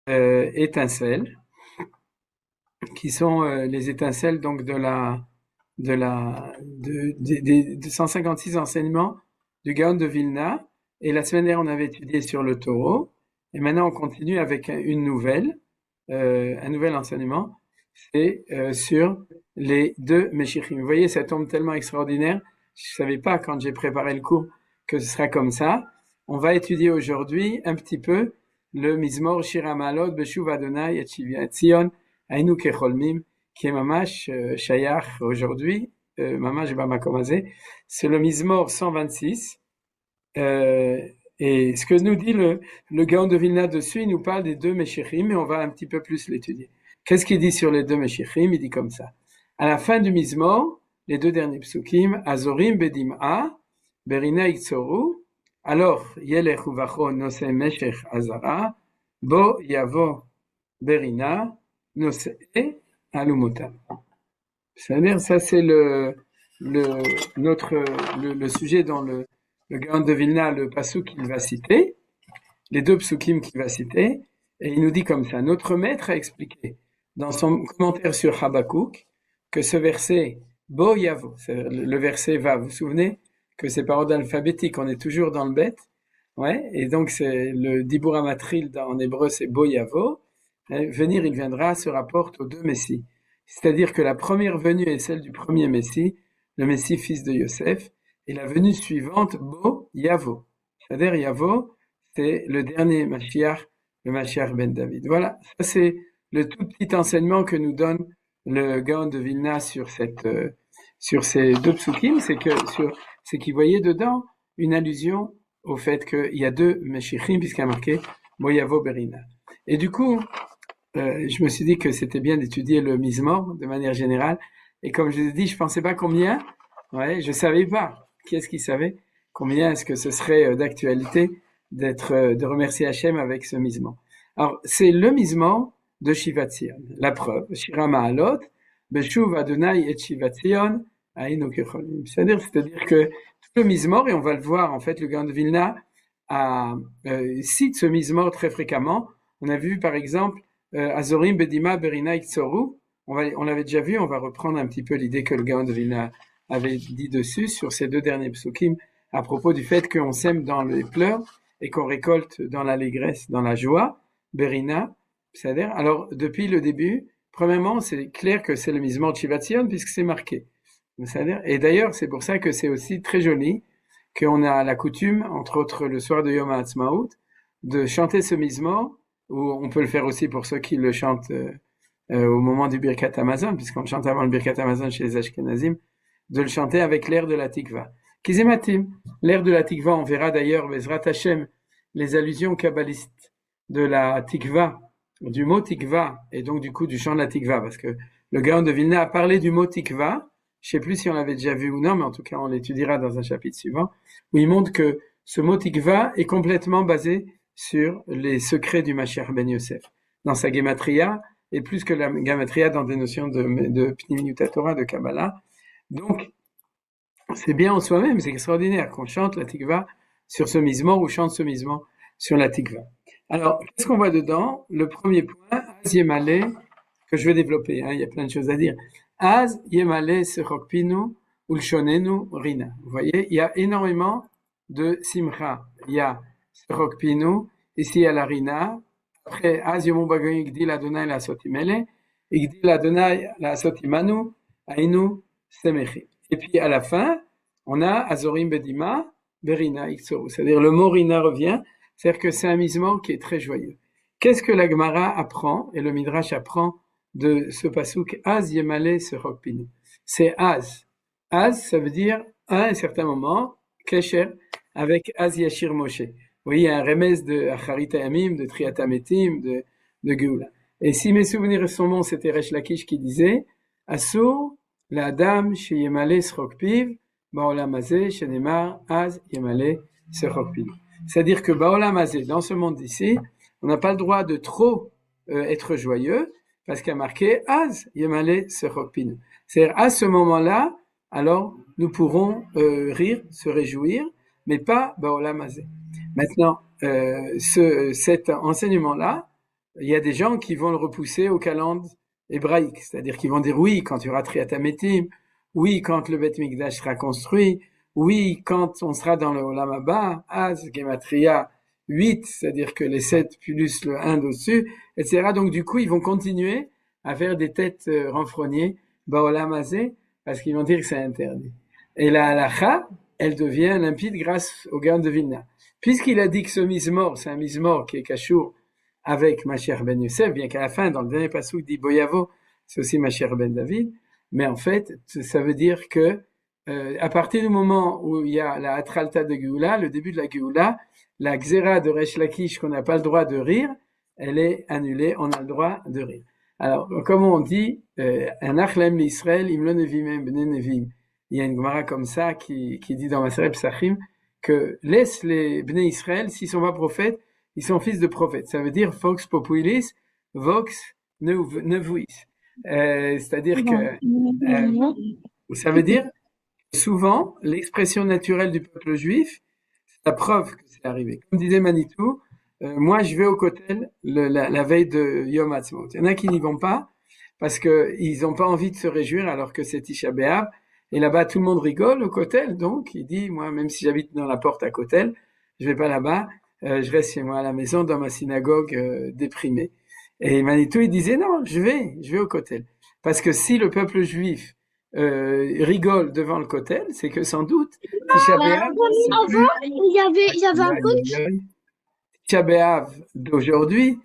étincelles, qui sont les étincelles donc de 156 enseignements du Gaon de Vilna. Et la semaine dernière, on avait étudié sur le taureau. Et maintenant, on continue avec un nouvel enseignement. C'est sur les deux Meshichim. Vous voyez, ça tombe tellement extraordinaire. Je ne savais pas quand j'ai préparé le cours que ce sera comme ça. On va étudier aujourd'hui un petit peu le Mizmor Shir HaMa'alot Beshuv Adonai et Shivat Zion Ainu Kecholmim, qui est Mamash Shayach aujourd'hui, Mamash Bamakom Hazeh. C'est le Mizmor 126. Et ce que nous dit le Gaon de Vilna dessus, il nous parle des deux Meshichim, et on va un petit peu plus l'étudier. Qu'est-ce qu'il dit sur les deux Meshichim? Il dit comme ça. À la fin du Mizmor, les deux derniers psukim, Azorim Bedim'a, Berina Iktsoru, alors Yelech Uvacho Nose Meshech Azara, Bo Yavo Berina Nose Alumota. C'est-à-dire, ça c'est le sujet dans le Gaon de Vilna, le pasuk qu'il va citer, les deux psukim qu'il va citer, et il nous dit comme ça. Notre maître a expliqué dans son commentaire sur Habakkuk que ce verset Bo Yavo, le verset va, vous vous souvenez que c'est par ordre alphabétique, on est toujours dans le bête, ouais, et donc c'est le Dibur Amatril en hébreu c'est Bo Yavo, venir il viendra se rapporte aux deux Messies. C'est-à-dire que la première venue est celle du premier Messie, le Messie fils de Yosef, et la venue suivante, Bo Yavo. C'est-à-dire Yavo, c'est le dernier Mashiach, le Mashiach ben David. Voilà, ça c'est le tout petit enseignement que nous donne le Gaon de Vilna sur ces deux psukim, c'est qu'il voyait dedans une allusion au fait qu'il y a deux Meshichim, puisqu'il y a marqué Bo Yavo Berina. Et du coup, je me suis dit que c'était bien d'étudier le Mizmor de manière générale. Et comme je vous ai dit, je pensais pas combien, ouais, je savais pas. Qui est-ce qui savait combien est-ce que ce serait d'actualité de remercier Hachem avec ce Mizmor. Alors, c'est le Mizmor de Shivat Zion. La preuve, Shira Ma'alot, Beshuv Adonai et Shivat Zion, Ainu Kecholim. C'est-à-dire que tout le Mizmor, et on va le voir, en fait, le Gaon de Vilna cite ce Mizmor très fréquemment. On a vu, par exemple, Azorim Bedima Berina Iktsoru. On l'avait déjà vu, on va reprendre un petit peu l'idée que le Gaon de Vilna avait dit dessus, sur ces deux derniers psukim, à propos du fait qu'on sème dans les pleurs et qu'on récolte dans l'allégresse, dans la joie, Berina, c'est-à-dire, alors, depuis le début, premièrement, c'est clair que c'est le Mizmor de Shivat Zion, puisque c'est marqué. C'est-à-dire, et d'ailleurs, c'est pour ça que c'est aussi très joli, qu'on a la coutume, entre autres le soir de Yom HaAtzmaut, de chanter ce Mizmor, ou on peut le faire aussi pour ceux qui le chantent au moment du Birkat Hamazon, puisqu'on chante avant le Birkat Hamazon chez les Ashkenazim, de le chanter avec l'air de la Tikva. Kizematim, l'air de la Tikva, on verra d'ailleurs, Bezrat Hashem, les allusions kabbalistes de la Tikva, du mot Tikva, et donc du coup du chant de la Tikva, parce que le Gaon de Vilna a parlé du mot Tikva, je sais plus si on l'avait déjà vu ou non, mais en tout cas on l'étudiera dans un chapitre suivant, où il montre que ce mot Tikva est complètement basé sur les secrets du Mashiach ben Yosef. Dans sa Gematria, et plus que la Gematria dans des notions de Pnimiut Torah, de Kabbalah. Donc, c'est bien en soi-même, c'est extraordinaire qu'on chante la Tikva sur ce Mizmor ou chante ce Mizmor sur la Tikva. Alors, qu'est-ce qu'on voit dedans? Le premier point, Az Yemale, que je vais développer, il y a plein de choses à dire. Az Yemale Sechokpinu Ulshonenu Rina. Vous voyez, il y a énormément de Simcha. Il y a Sechokpinu, ici il y a la Rina. Après, Az Yomou Bagoyin Igdil Adonai la Sotimele, Igdil Adonai la Sotimanu, Ainu Semechi. Et puis à la fin, on a Azorim Bedima, Berina Iktsoru. C'est-à-dire le mot Rina revient, c'est-à-dire que c'est un Mizmor qui est très joyeux. Qu'est-ce que la Gemara apprend, et le Midrash apprend de ce pasuk Az Yemale Sechokpinu? C'est Az. Az, ça veut dire à un certain moment, Kesher, avec Az Yashir Moshe. Vous voyez, il y a un remez de Acharit Hayamim, de Triatametim, de Geoula. Et si mes souvenirs sont bons, c'était Resh Lakish qui disait Asur l'Adam sheyemale sechokpiv ba'olam hazeh shenemar az yemale sechokpiv. C'est-à-dire que ba'olam hazeh, dans ce monde d'ici, on n'a pas le droit de trop être joyeux, parce qu'il y a marqué az yemale sechokpiv. C'est-à-dire à ce moment-là, alors nous pourrons rire, se réjouir, mais pas ba'olam hazeh. Maintenant, cet enseignement-là il y a des gens qui vont le repousser au calendrier hébraïque, c'est-à-dire qu'ils vont dire oui quand il y aura Triat Hametim, oui quand le Beth Mikdash sera construit, oui quand on sera dans le Olam Haba, Az, Gematria 8, c'est-à-dire que les 7 plus le 1 dessus, etc. Donc du coup, ils vont continuer à faire des têtes renfrognées, Baolam Hazé, parce qu'ils vont dire que c'est interdit. Et la halacha, elle devient limpide grâce au Gaon de Vilna. Puisqu'il a dit que ce mismor, c'est un mismor qui est cachour avec Mashiach ben Yosef, bien qu'à la fin, dans le dernier passouk dit Boyavo, c'est aussi Mashiach ben David, mais en fait, ça veut dire que à partir du moment où il y a la Atralta de Géoula, le début de la Géoula, la Xéra de Resh Lakish qu'on n'a pas le droit de rire, elle est annulée, on a le droit de rire. Alors, comme on dit, un achlem l'Israël, imlo nevimem bne nevim. Il y a une Gemara comme ça qui dit dans Maseret Psachim que laisse les bnei Israël, s'ils sont pas prophètes, ils sont fils de prophètes. Ça veut dire vox populis, vox nevuis. C'est-à-dire que ça veut dire souvent l'expression naturelle du peuple juif, c'est la preuve que c'est arrivé. Comme disait Manitou, moi je vais au Kotel la veille de Yom Ha'atzmaut. Il y en a qui n'y vont pas parce qu'ils n'ont pas envie de se réjouir alors que c'est Tisha B'Av. Et là-bas, tout le monde rigole au Kotel. Donc, il dit, moi, même si j'habite dans la porte à Kotel, je vais pas là-bas. Je reste chez moi à la maison, dans ma synagogue déprimée. Et Manitou, il disait, non, je vais au Kotel. Parce que si le peuple juif rigole devant le Kotel, c'est que sans doute, Tisha B'Av, il y avait un coach. Tisha B'Av d'aujourd'hui,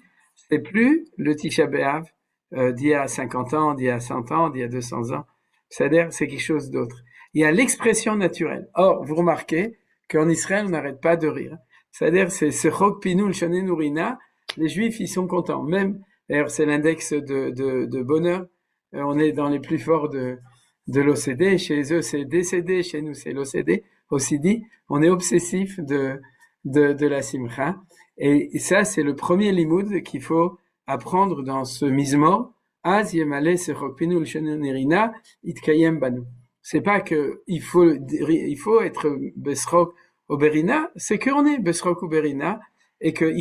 c'est plus le Tisha B'Av d'il y a 50 ans, d'il y a 100 ans, d'il y a 200 ans. C'est-à-dire, c'est quelque chose d'autre. Il y a l'expression naturelle. Or, vous remarquez qu'en Israël, on n'arrête pas de rire. C'est-à-dire, c'est ce chok pinou le shoné nourina. Les Juifs, ils sont contents. Même, d'ailleurs, c'est l'index de bonheur. On est dans les plus forts de l'OCDE. Chez eux, c'est décédé. Chez nous, c'est l'OCDE. OCD. On est obsessif de la simcha. Et ça, c'est le premier limoud qu'il faut apprendre dans ce mizmor. Az yemale sechok pinu l'shoné nirina itkayem banu. C'est pas que il faut être besrok ou berina, c'est qu'on est besrok ou berina et que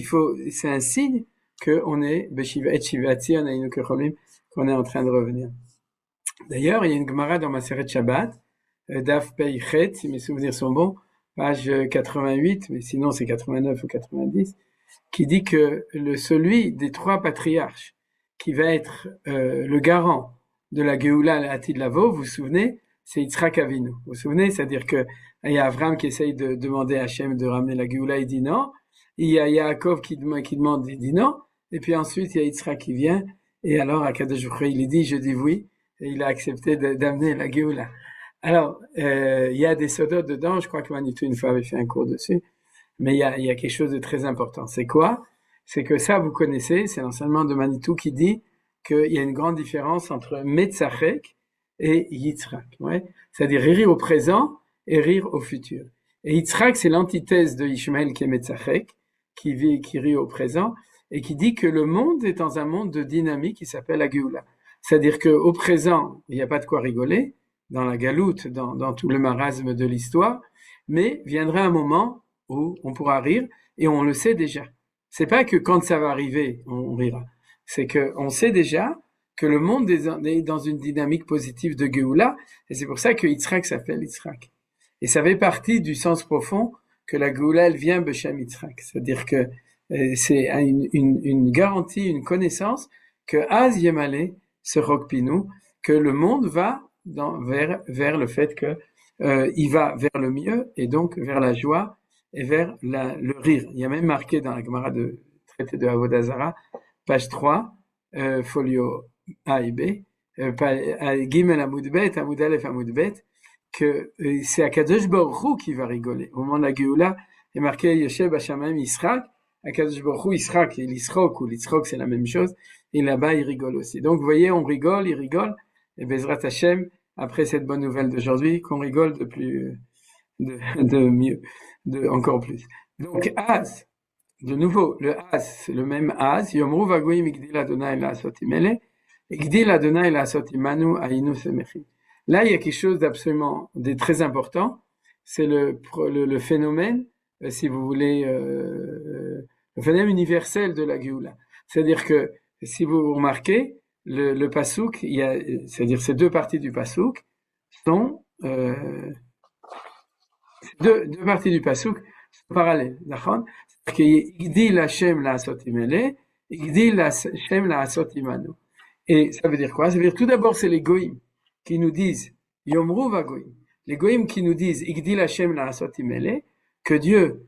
c'est un signe qu'on est beshiva et shivati anainu kecholim, qu'on est en train de revenir. D'ailleurs, il y a une Gemara dans Maseret Shabbat, Daf Peichet, si mes souvenirs sont bons, page 88, mais sinon c'est 89 ou 90, qui dit que celui des 3 patriarches qui va être le garant de la Géoula à Atid Lavo, vous vous souvenez, c'est Yitzhak Avinu. Vous vous souvenez, c'est-à-dire que il y a Avram qui essaye de demander à Hachem de ramener la Géoula, il dit non. Il y a Yaakov qui demande, il dit non. Et puis ensuite, il y a Yitzhak qui vient. Et alors, à Kadosh Baruch Hu, il dit, je dis oui. Et il a accepté d'amener la Géoula. Alors, il y a des sodotes dedans. Je crois que Manitou, une fois, avait fait un cours dessus. Mais il y a quelque chose de très important. C'est quoi? C'est que ça, vous connaissez, c'est l'enseignement de Manitou qui dit qu'il y a une grande différence entre Metzachek et Yitzhak. Ouais? C'est-à-dire rire au présent et rire au futur. Et Yitzhak, c'est l'antithèse de Ishmael qui est Metzachek, qui rit au présent, et qui dit que le monde est dans un monde de dynamique qui s'appelle la Géoula. C'est-à-dire qu'au présent, il n'y a pas de quoi rigoler, dans la galoute, dans tout le marasme de l'histoire, mais viendra un moment où on pourra rire, et on le sait déjà. C'est pas que quand ça va arriver, on rira. C'est que on sait déjà que le monde est dans une dynamique positive de Géoula, et c'est pour ça que Yitzhak s'appelle Yitzhak. Et ça fait partie du sens profond que la Géoula, elle vient Beshem Yitzhak. C'est-à-dire que c'est une garantie, une connaissance que Az Yemale se Rokpinu, que le monde va vers le fait que il va vers le mieux, et donc vers la joie, et vers le rire. Il y a même marqué dans la Gemara de traité de Avodah Zara, page 3, folio A et B, Gimel Amoud Bet, Amoud Aleph Amoud Bet, que c'est Akadosh Baruch Hu qui va rigoler. Au moment de la Géoula, il est marqué Yoshev Hashamayim Yisrak, Akadosh Baruch Hu Yisrak et l'Isrok, ou l'Isrok c'est la même chose, et là-bas il rigole aussi. Donc vous voyez, on rigole, il rigole, et Bezrat Hashem, après cette bonne nouvelle d'aujourd'hui, qu'on rigole de mieux. Encore plus. Donc, Az, de nouveau, le Az, c'est le même Az, Yomru vagoyim igdil Adonai la'asot imele, igdil Adonai la'asot imanu ainu semechim. Là, il y a quelque chose d'absolument très important, c'est le phénomène, si vous voulez, le phénomène universel de la Géoula. C'est-à-dire que, si vous remarquez, le pasouk, c'est-à-dire ces deux parties du pasouk sont, deux parties du pasouk sont parallèles, d'accord? C'est-à-dire qu'il y a Igdil Hashem la'asot imele, Igdil Hashem la'asot imanu. Et ça veut dire quoi? Ça veut dire tout d'abord c'est les goïms qui nous disent Yomru vagoïm. Les goïms qui nous disent Igdil Hashem la'asot imele, que Dieu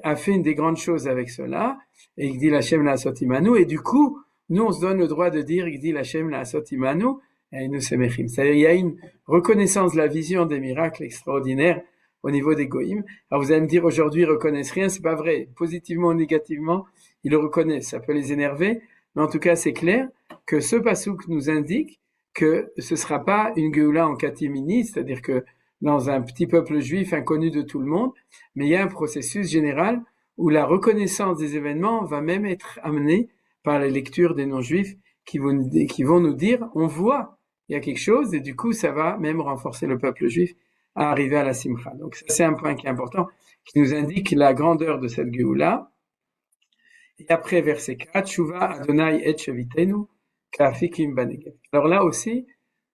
a fait une des grandes choses avec cela, et Igdil Hashem la'asot imanu, et du coup, nous on se donne le droit de dire Igdil Hashem la'asot imanu, et nous semechim. C'est-à-dire il y a une reconnaissance de la vision des miracles extraordinaires au niveau des goïms. Alors vous allez me dire aujourd'hui ils reconnaissent rien, c'est pas vrai. Positivement ou négativement, ils le reconnaissent. Ça peut les énerver, mais en tout cas c'est clair que ce pasouk nous indique que ce sera pas une Géoula en catimini, c'est-à-dire que dans un petit peuple juif inconnu de tout le monde, mais il y a un processus général où la reconnaissance des événements va même être amenée par la lecture des non-juifs qui vont nous dire, on voit, il y a quelque chose, et du coup ça va même renforcer le peuple juif à arriver à la simcha. Donc ça c'est un point qui est important, qui nous indique la grandeur de cette Géoula. Et après verset 4, Shuva Adonai et Shavitenu, Ka'afikim Banegev. Alors là aussi,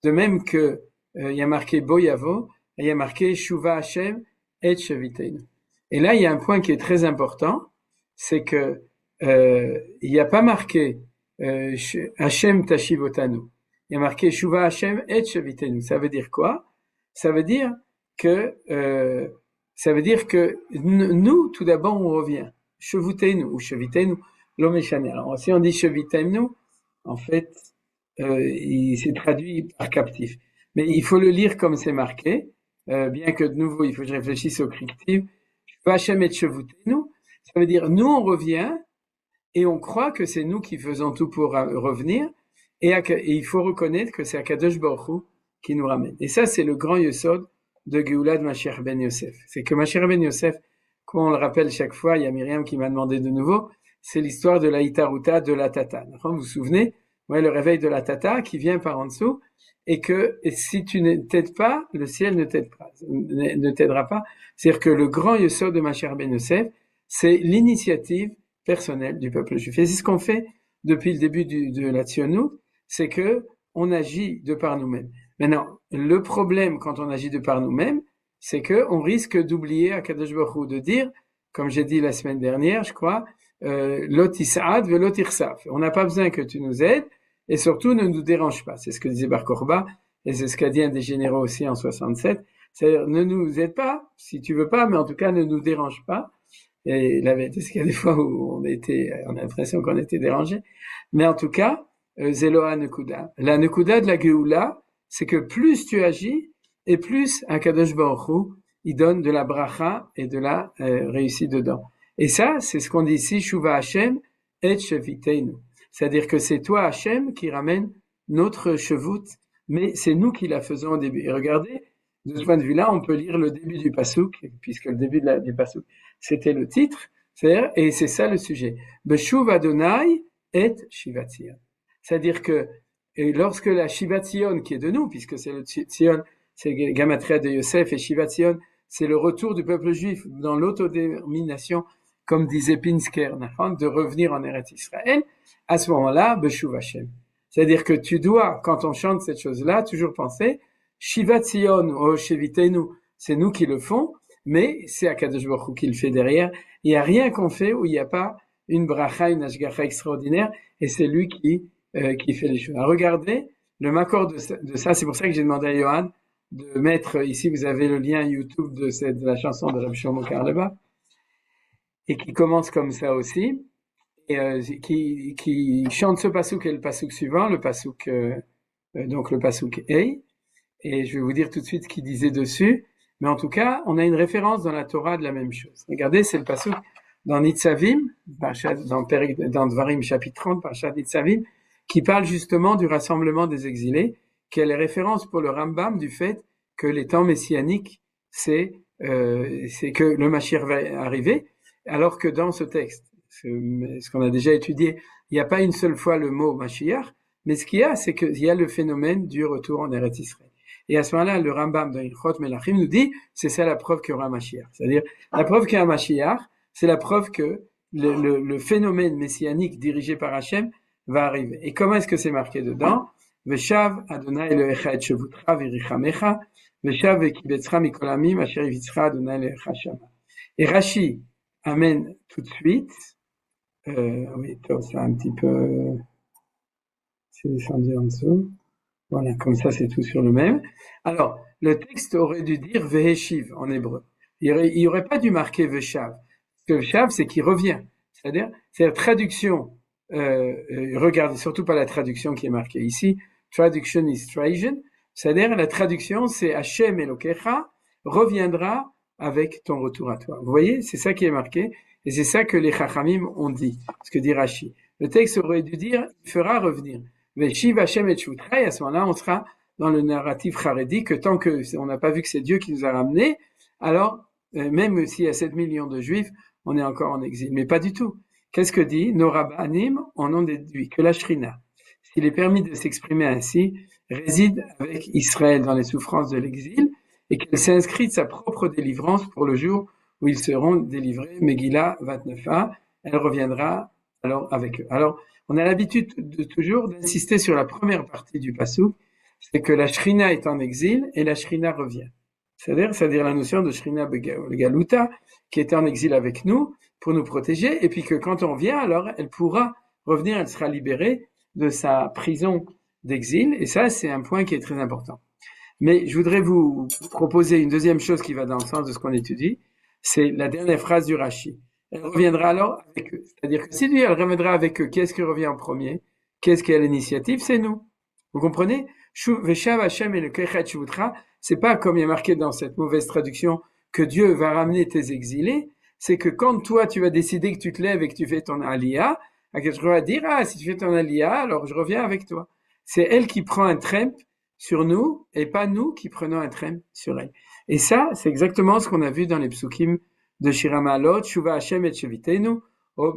de même que il y a marqué Boyavo, il y a marqué Shuva Hashem et Shavitenu. Et là il y a un point qui est très important, c'est que il n'y a pas marqué Hashem Tashivotanu. Il y a marqué Shuva Hashem et Shavitenu. Ça veut dire quoi? Ça veut dire que nous, tout d'abord, on revient. Chevutenu ou chevitenu, l'omeshane. Alors, si on dit chevitenu, en fait, il s'est traduit par captif. Mais il faut le lire comme c'est marqué, bien que de nouveau, il faut que je réfléchisse au correctif. Hashem et chevutenu, ça veut dire nous, on revient et on croit que c'est nous qui faisons tout pour revenir, et il faut reconnaître que c'est Akadosh Baruch Hu qui nous ramène. Et ça, c'est le grand yesod de Géoula de Mashiach ben Yosef. C'est que Mashiach ben Yosef, comme on le rappelle chaque fois, il y a Myriam qui m'a demandé de nouveau, c'est l'histoire de la Hitaruta de la Tata. Vous vous souvenez? Le réveil de la Tata qui vient par en dessous, et que si tu ne t'aides pas, le ciel ne t'aidera pas. C'est-à-dire que le grand yesod de Mashiach ben Yosef, c'est l'initiative personnelle du peuple juif. Et c'est ce qu'on fait depuis le début de la Tzionut, c'est que on agit de par nous-mêmes. Maintenant, le problème quand on agit de par nous-mêmes, c'est que on risque d'oublier Akadosh Baruch Hu, de dire, comme j'ai dit la semaine dernière, je crois, Lot Isa'ad ve Lot Irsaf. On n'a pas besoin que tu nous aides, et surtout ne nous dérange pas. C'est ce que disait Bar Korba, et c'est ce qu'a dit un des généraux aussi en 67. C'est-à-dire, ne nous aide pas, si tu veux pas, mais en tout cas, ne nous dérange pas. Et la vérité, c'est qu'il y a des fois où on a l'impression qu'on était dérangé. Mais en tout cas, Zeloa Nekuda. La Nekuda de la Géoula, c'est que plus tu agis, et plus Akadosh Baruch Hu, il donne de la bracha et de la réussite dedans. Et ça, c'est ce qu'on dit ici, Shuva Hashem et Sheviteinu. C'est-à-dire que c'est toi, Hashem, qui ramène notre chevout, mais c'est nous qui la faisons au début. Et regardez, de ce point de vue-là, on peut lire le début du pasouk, puisque le début du pasouk, c'était le titre, c'est-à-dire, et c'est ça le sujet. Beshuv Adonai et Shivat Zion. C'est-à-dire que, et lorsque la Shivat Zion, qui est de nous, puisque c'est le Zion, c'est Gamatria de Yosef, et Shivat Zion, c'est le retour du peuple juif dans l'autodétermination, comme disait Pinsker, de revenir en Eretz Israël, à ce moment-là, Beshuv Hashem. C'est-à-dire que tu dois, quand on chante cette chose-là, toujours penser, Shivat Zion, ou Shevitenu, c'est nous qui le font, mais c'est Akadosh Baruch Hu qui le fait derrière. Il n'y a rien qu'on fait où il n'y a pas une bracha, une ashgacha extraordinaire, et c'est lui qui fait les choses. Alors regardez, le makor de ça, c'est pour ça que j'ai demandé à Johan de mettre, ici vous avez le lien YouTube de la chanson de Rabbi Shlomo Karleba, et qui commence comme ça aussi, et qui chante ce pasouk et le pasouk suivant, le pasouk, donc le pasouk Ei, et je vais vous dire tout de suite ce qu'il disait dessus. Mais en tout cas, on a une référence dans la Torah de la même chose. Regardez, c'est le pasuk dans Nitzavim, dans Dvarim chapitre 30, Parashat Nitzavim, qui parle justement du rassemblement des exilés, qui est la référence pour le Rambam du fait que les temps messianiques, c'est que le Mashiach va arriver, alors que dans ce texte, ce qu'on a déjà étudié, il n'y a pas une seule fois le mot Mashiach, mais ce qu'il y a, c'est qu'il y a le phénomène du retour en Eretz Israël. Et à ce moment-là, le Rambam dans Ilchot Melachim nous dit, c'est ça la preuve qu'il y aura un Mashiach. C'est-à-dire, la preuve qu'il y a un Mashiach, c'est la preuve que le phénomène messianique dirigé par Hachem va arriver. Et comment est-ce que c'est marqué dedans? Veshav Adonai Elohecha et Shevutra v'irichamecha, Veshav v'kibetzra mikol hamim asher yivitzcha Adonai Elohecha shama. Et Rashi amène tout de suite, oui, c'est un petit peu, c'est descendu en dessous. Voilà, comme ça c'est tout sur le même. Alors, le texte aurait dû dire Veheshiv en hébreu. Il y aurait pas dû marquer Veshav. Parce que Veshav, c'est qui revient. C'est-à-dire, c'est la traduction, regardez surtout pas la traduction qui est marquée ici, traduction is Trajan, c'est-à-dire la traduction c'est Hashem Elokecha reviendra avec ton retour à toi. Vous voyez, c'est ça qui est marqué, et c'est ça que les Chachamim ont dit, ce que dit Rashi. Le texte aurait dû dire, il fera revenir. Veshiv Hashem et Shvutra, et à ce moment-là, on sera dans le narratif charedi, que tant que on n'a pas vu que c'est Dieu qui nous a ramenés, alors, même s'il y a 7 millions de Juifs, on est encore en exil. Mais pas du tout. Qu'est-ce que dit nos rabbanim? En ont déduit que la Shrina, s'il est permis de s'exprimer ainsi, réside avec Israël dans les souffrances de l'exil, et qu'elle s'inscrit de sa propre délivrance pour le jour où ils seront délivrés. Megillah 29a, elle reviendra alors avec eux. Alors, on a l'habitude de toujours d'insister sur la première partie du passouk, c'est que la Shrina est en exil et la Shrina revient. C'est-à-dire la notion de Shrina Galuta, qui est en exil avec nous pour nous protéger, et puis que quand on vient, alors elle pourra revenir, elle sera libérée de sa prison d'exil, et ça c'est un point qui est très important. Mais je voudrais vous proposer une deuxième chose qui va dans le sens de ce qu'on étudie, c'est la dernière phrase du Rashi. Elle reviendra alors avec eux. C'est-à-dire que si lui, elle reviendra avec eux, qu'est-ce qui revient en premier? Qu'est-ce qui a l'initiative? C'est nous. Vous comprenez? Veshav Hashem et le Kechet Shvutra, c'est pas comme il y a marqué dans cette mauvaise traduction que Dieu va ramener tes exilés, c'est que quand toi tu vas décider que tu te lèves et que tu fais ton aliyah, tu vas dire, si tu fais ton aliyah, alors je reviens avec toi. C'est elle qui prend un trempe sur nous et pas nous qui prenons un trempe sur elle. Et ça, c'est exactement ce qu'on a vu dans les psukim de Shira Ma'alot, Shuva Hashem et Shevitenu,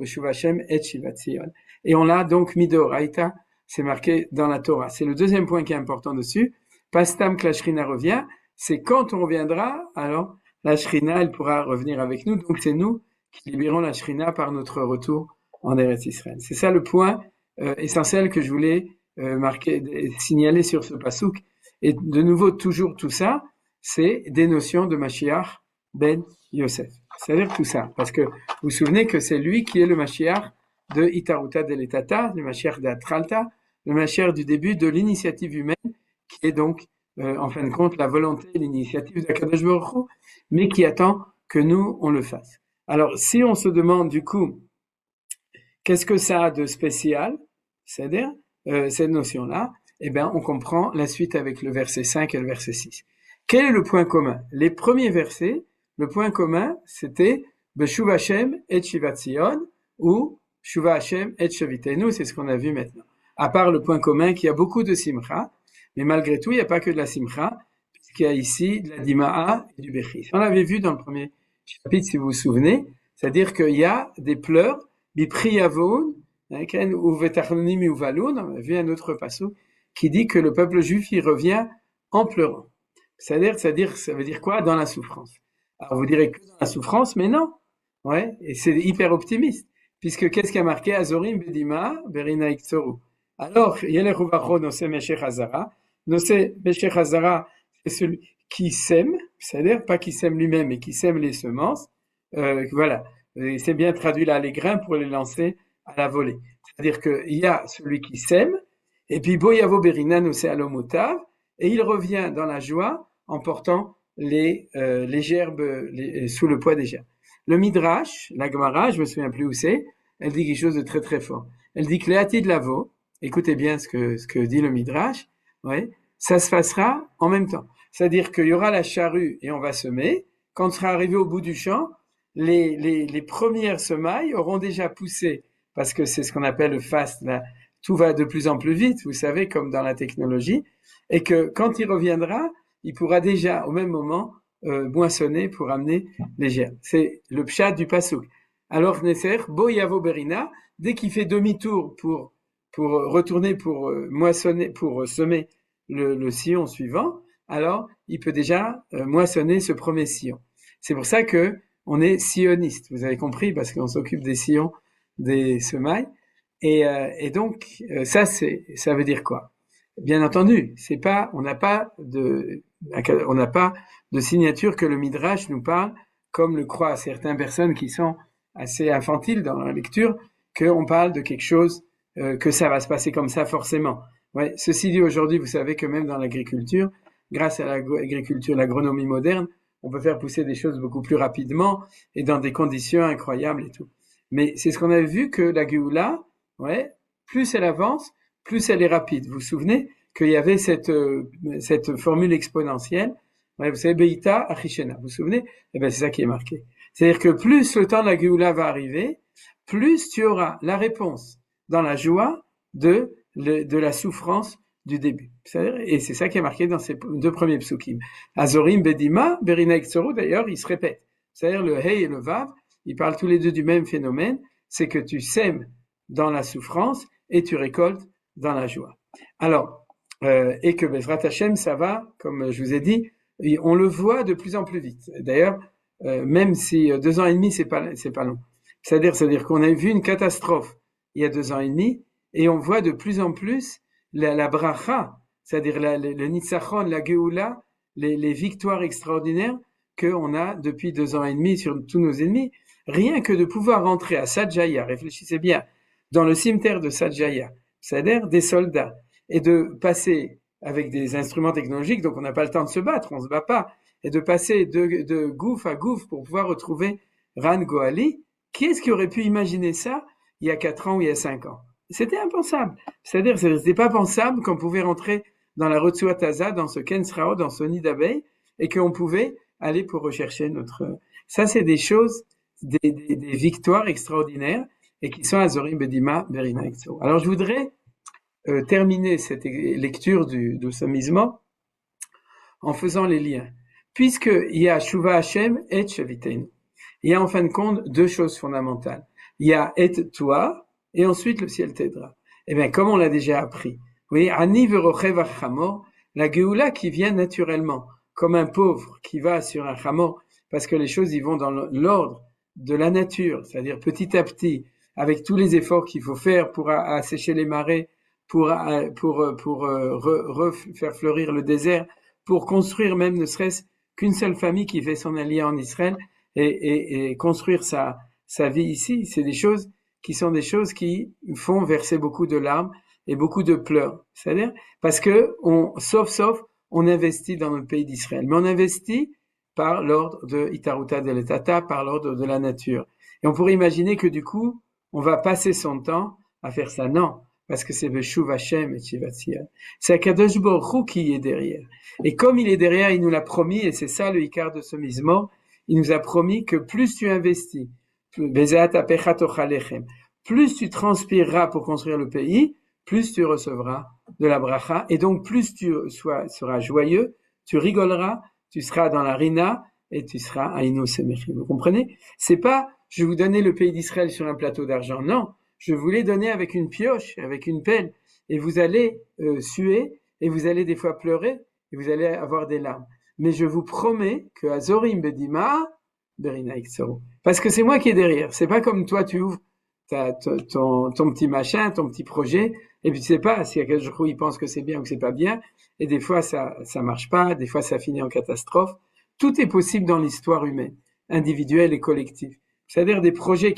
Shuva Hashem et Shivat Zion. Et on l'a donc mis de Oraita, c'est marqué dans la Torah. C'est le deuxième point qui est important dessus. Pastam que la Shrina revient, c'est quand on reviendra, alors la Shrina, elle pourra revenir avec nous. Donc c'est nous qui libérons la Shrina par notre retour en Eretz Israël. C'est ça le point essentiel que je voulais signaler sur ce passouk. Et de nouveau, toujours tout ça, c'est des notions de Mashiach ben Yosef. C'est-à-dire tout ça. Parce que vous vous souvenez que c'est lui qui est le Mashiach de Itaruta Deletata, le Mashiach d'Atralta, le Mashiach du début de l'initiative humaine, qui est donc, en fin de compte, la volonté, l'initiative d'Akadosh Baruch Hu, mais qui attend que nous, on le fasse. Alors, si on se demande, du coup, qu'est-ce que ça a de spécial, c'est-à-dire cette notion-là, eh bien, on comprend la suite avec le verset 5 et le verset 6. Quel est le point commun? Les premiers versets, le point commun, c'était Beshuv Hashem et Shivat Zion, ou Shuva Hashem et Shavitenu, c'est ce qu'on a vu maintenant. À part le point commun qu'il y a beaucoup de simcha, mais malgré tout, il n'y a pas que de la simcha, puisqu'il y a ici de la dima'a et du bechis. On l'avait vu dans le premier chapitre, si vous vous souvenez, c'est-à-dire qu'il y a des pleurs, bipriyavon, ou vetachnonim ou valoun, on a vu un autre passage qui dit que le peuple juif, il revient en pleurant. C'est-à-dire, ça veut dire quoi? Dans la souffrance. Alors vous direz que dans la souffrance, mais non. Ouais, et c'est hyper optimiste. Puisque qu'est-ce qui a marqué? Azorim bedima berina iktsoru. Alors, yelechu vacho nose meshech hazara. Nose meshech hazara, c'est celui qui sème, c'est-à-dire pas qui sème lui-même, mais qui sème les semences. Voilà. Et c'est bien traduit là, les grains pour les lancer à la volée. C'est-à-dire qu'il y a celui qui sème, et puis boyavo berina nose alomotav, et il revient dans la joie en portant les gerbes, sous le poids des gerbes. Le Midrash, la Gemara, je me souviens plus où c'est, elle dit quelque chose de très très fort. Elle dit que Léati de Lavo, écoutez bien ce que dit le Midrash, ouais, ça se passera en même temps. C'est-à-dire qu'il y aura la charrue et on va semer. Quand on sera arrivé au bout du champ, les premières semailles auront déjà poussé, parce que c'est ce qu'on appelle le fast, là, tout va de plus en plus vite, vous savez, comme dans la technologie, et que quand il reviendra, il pourra déjà, au même moment, moissonner pour amener les gerbes. C'est le pshat du passouk. Alors, Neser, Bo Yavo Berina, dès qu'il fait demi-tour pour retourner, pour moissonner, pour semer le sillon suivant, alors il peut déjà moissonner ce premier sillon. C'est pour ça que on est sioniste. Vous avez compris, parce qu'on s'occupe des sillons, des semailles. Et donc, ça veut dire quoi? Bien entendu, on n'a pas de signature que le Midrash nous parle, comme le croient certaines personnes qui sont assez infantiles dans la lecture, qu'on parle de quelque chose, que ça va se passer comme ça forcément. Ouais. Ceci dit, aujourd'hui, vous savez que même dans l'agriculture, grâce à l'agriculture, l'agronomie moderne, on peut faire pousser des choses beaucoup plus rapidement et dans des conditions incroyables et tout. Mais c'est ce qu'on avait vu que la Géoula, ouais, plus elle avance, plus elle est rapide. Vous vous souvenez qu'il y avait cette formule exponentielle. Ouais, vous savez, Beïta Achishena. Vous vous souvenez? Eh ben, c'est ça qui est marqué. C'est-à-dire que plus le temps de la Géoula va arriver, plus tu auras la réponse dans la joie de la souffrance du début. Et c'est ça qui est marqué dans ces deux premiers psukim. Azorim Bedima, Berina Iktsoru, d'ailleurs, ils se répètent. C'est-à-dire le Hey et le Vav, ils parlent tous les deux du même phénomène, c'est que tu sèmes dans la souffrance et tu récoltes dans la joie. Alors, et que Bezrat Hashem, ça va, comme je vous ai dit, on le voit de plus en plus vite. D'ailleurs, même si 2 ans et demi, c'est pas long. C'est-à-dire qu'on a vu une catastrophe il y a 2 ans et demi, et on voit de plus en plus la bracha, c'est-à-dire le nitzachon, la geoula, les victoires extraordinaires qu'on a depuis 2 ans et demi sur tous nos ennemis. Rien que de pouvoir rentrer à Sadjaya, réfléchissez bien, dans le cimetière de Sadjaya, c'est-à-dire des soldats, et de passer avec des instruments technologiques, donc on n'a pas le temps de se battre, on se bat pas, et de passer de gouffre à gouffre pour pouvoir retrouver Ran Goali. Qui est-ce qui aurait pu imaginer ça il y a 4 ans ou il y a 5 ans? C'était impensable. C'est-à-dire, c'était pas pensable qu'on pouvait rentrer dans la Retsuat Haza, dans ce Kensrao, dans ce nid d'abeilles, et qu'on pouvait aller pour rechercher notre... Ça, c'est des choses, des victoires extraordinaires, et qui sont à Zorim Bedima Berina Exo. Alors, je voudrais terminer cette lecture de ce misement en faisant les liens. Puisqu'il y a Shuva Hashem et Shaviteinu. Il y a en fin de compte 2 choses fondamentales. Il y a et toi, et ensuite le ciel t'aidera. Eh bien, comme on l'a déjà appris, vous voyez, Ani verochev achamor, la Géoula qui vient naturellement, comme un pauvre qui va sur un chamor, parce que les choses y vont dans l'ordre de la nature, c'est-à-dire petit à petit, avec tous les efforts qu'il faut faire pour assécher les marais, pour faire fleurir le désert, pour construire même ne serait-ce qu'une seule famille qui fait son allié en Israël, et construire sa vie ici, c'est des choses qui sont des choses qui font verser beaucoup de larmes et beaucoup de pleurs. C'est-à-dire, parce que sauf, on investit dans le pays d'Israël. Mais on investit par l'ordre de Itaruta de l'Etata, par l'ordre de la nature. Et on pourrait imaginer que du coup, on va passer son temps à faire ça. Non. Parce que c'est Veshuv Hashem et Shivatziel. C'est Akadosh Baruch Hu qui est derrière. Et comme il est derrière, il nous l'a promis, et c'est ça le Ikar de ce misement, il nous a promis que plus tu investis, plus tu transpireras pour construire le pays, plus tu recevras de la bracha, et donc plus tu seras joyeux, tu rigoleras, tu seras dans la rina, et tu seras à Inu Semechi. Vous comprenez? C'est pas, je vais vous donner le pays d'Israël sur un plateau d'argent. Non. Je vous l'ai donné avec une pioche, avec une pelle, et vous allez suer, et vous allez des fois pleurer, et vous allez avoir des larmes. Mais je vous promets que Azorim Bedima, Berina Iksoro. Parce que c'est moi qui est derrière. C'est pas comme toi, tu ouvres ton petit machin, ton petit projet, et puis tu sais pas si à quel jour il pense que c'est bien ou que c'est pas bien, et des fois ça marche pas, des fois ça finit en catastrophe. Tout est possible dans l'histoire humaine, individuelle et collective. C'est-à-dire des projets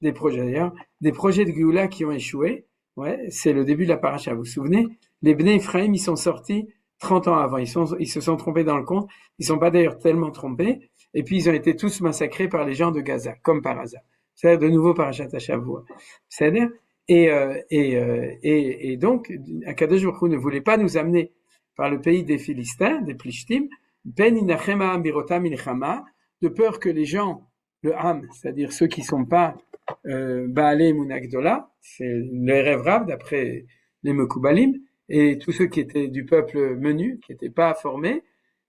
des projets de Géoula qui ont échoué. Ouais, c'est le début de la paracha. Vous vous souvenez? Les Bnei Ephraim, ils sont sortis 30 ans avant. Ils se sont trompés dans le compte. Ils sont pas d'ailleurs tellement trompés. Et puis, ils ont été tous massacrés par les gens de Gaza, comme par hasard. C'est-à-dire de nouveau parachat à Shavua. C'est-à-dire, et donc, Akadosh Baruch Hu ne voulait pas nous amener par le pays des Philistins, des Plishtim, Ben inachem ha'am birotam milchama, de peur que les gens, le Ham, c'est-à-dire ceux qui sont pas Baalé Munagdola, c'est le Erev Rav d'après les Mekoubalim, et tous ceux qui étaient du peuple menu, qui n'étaient pas formés,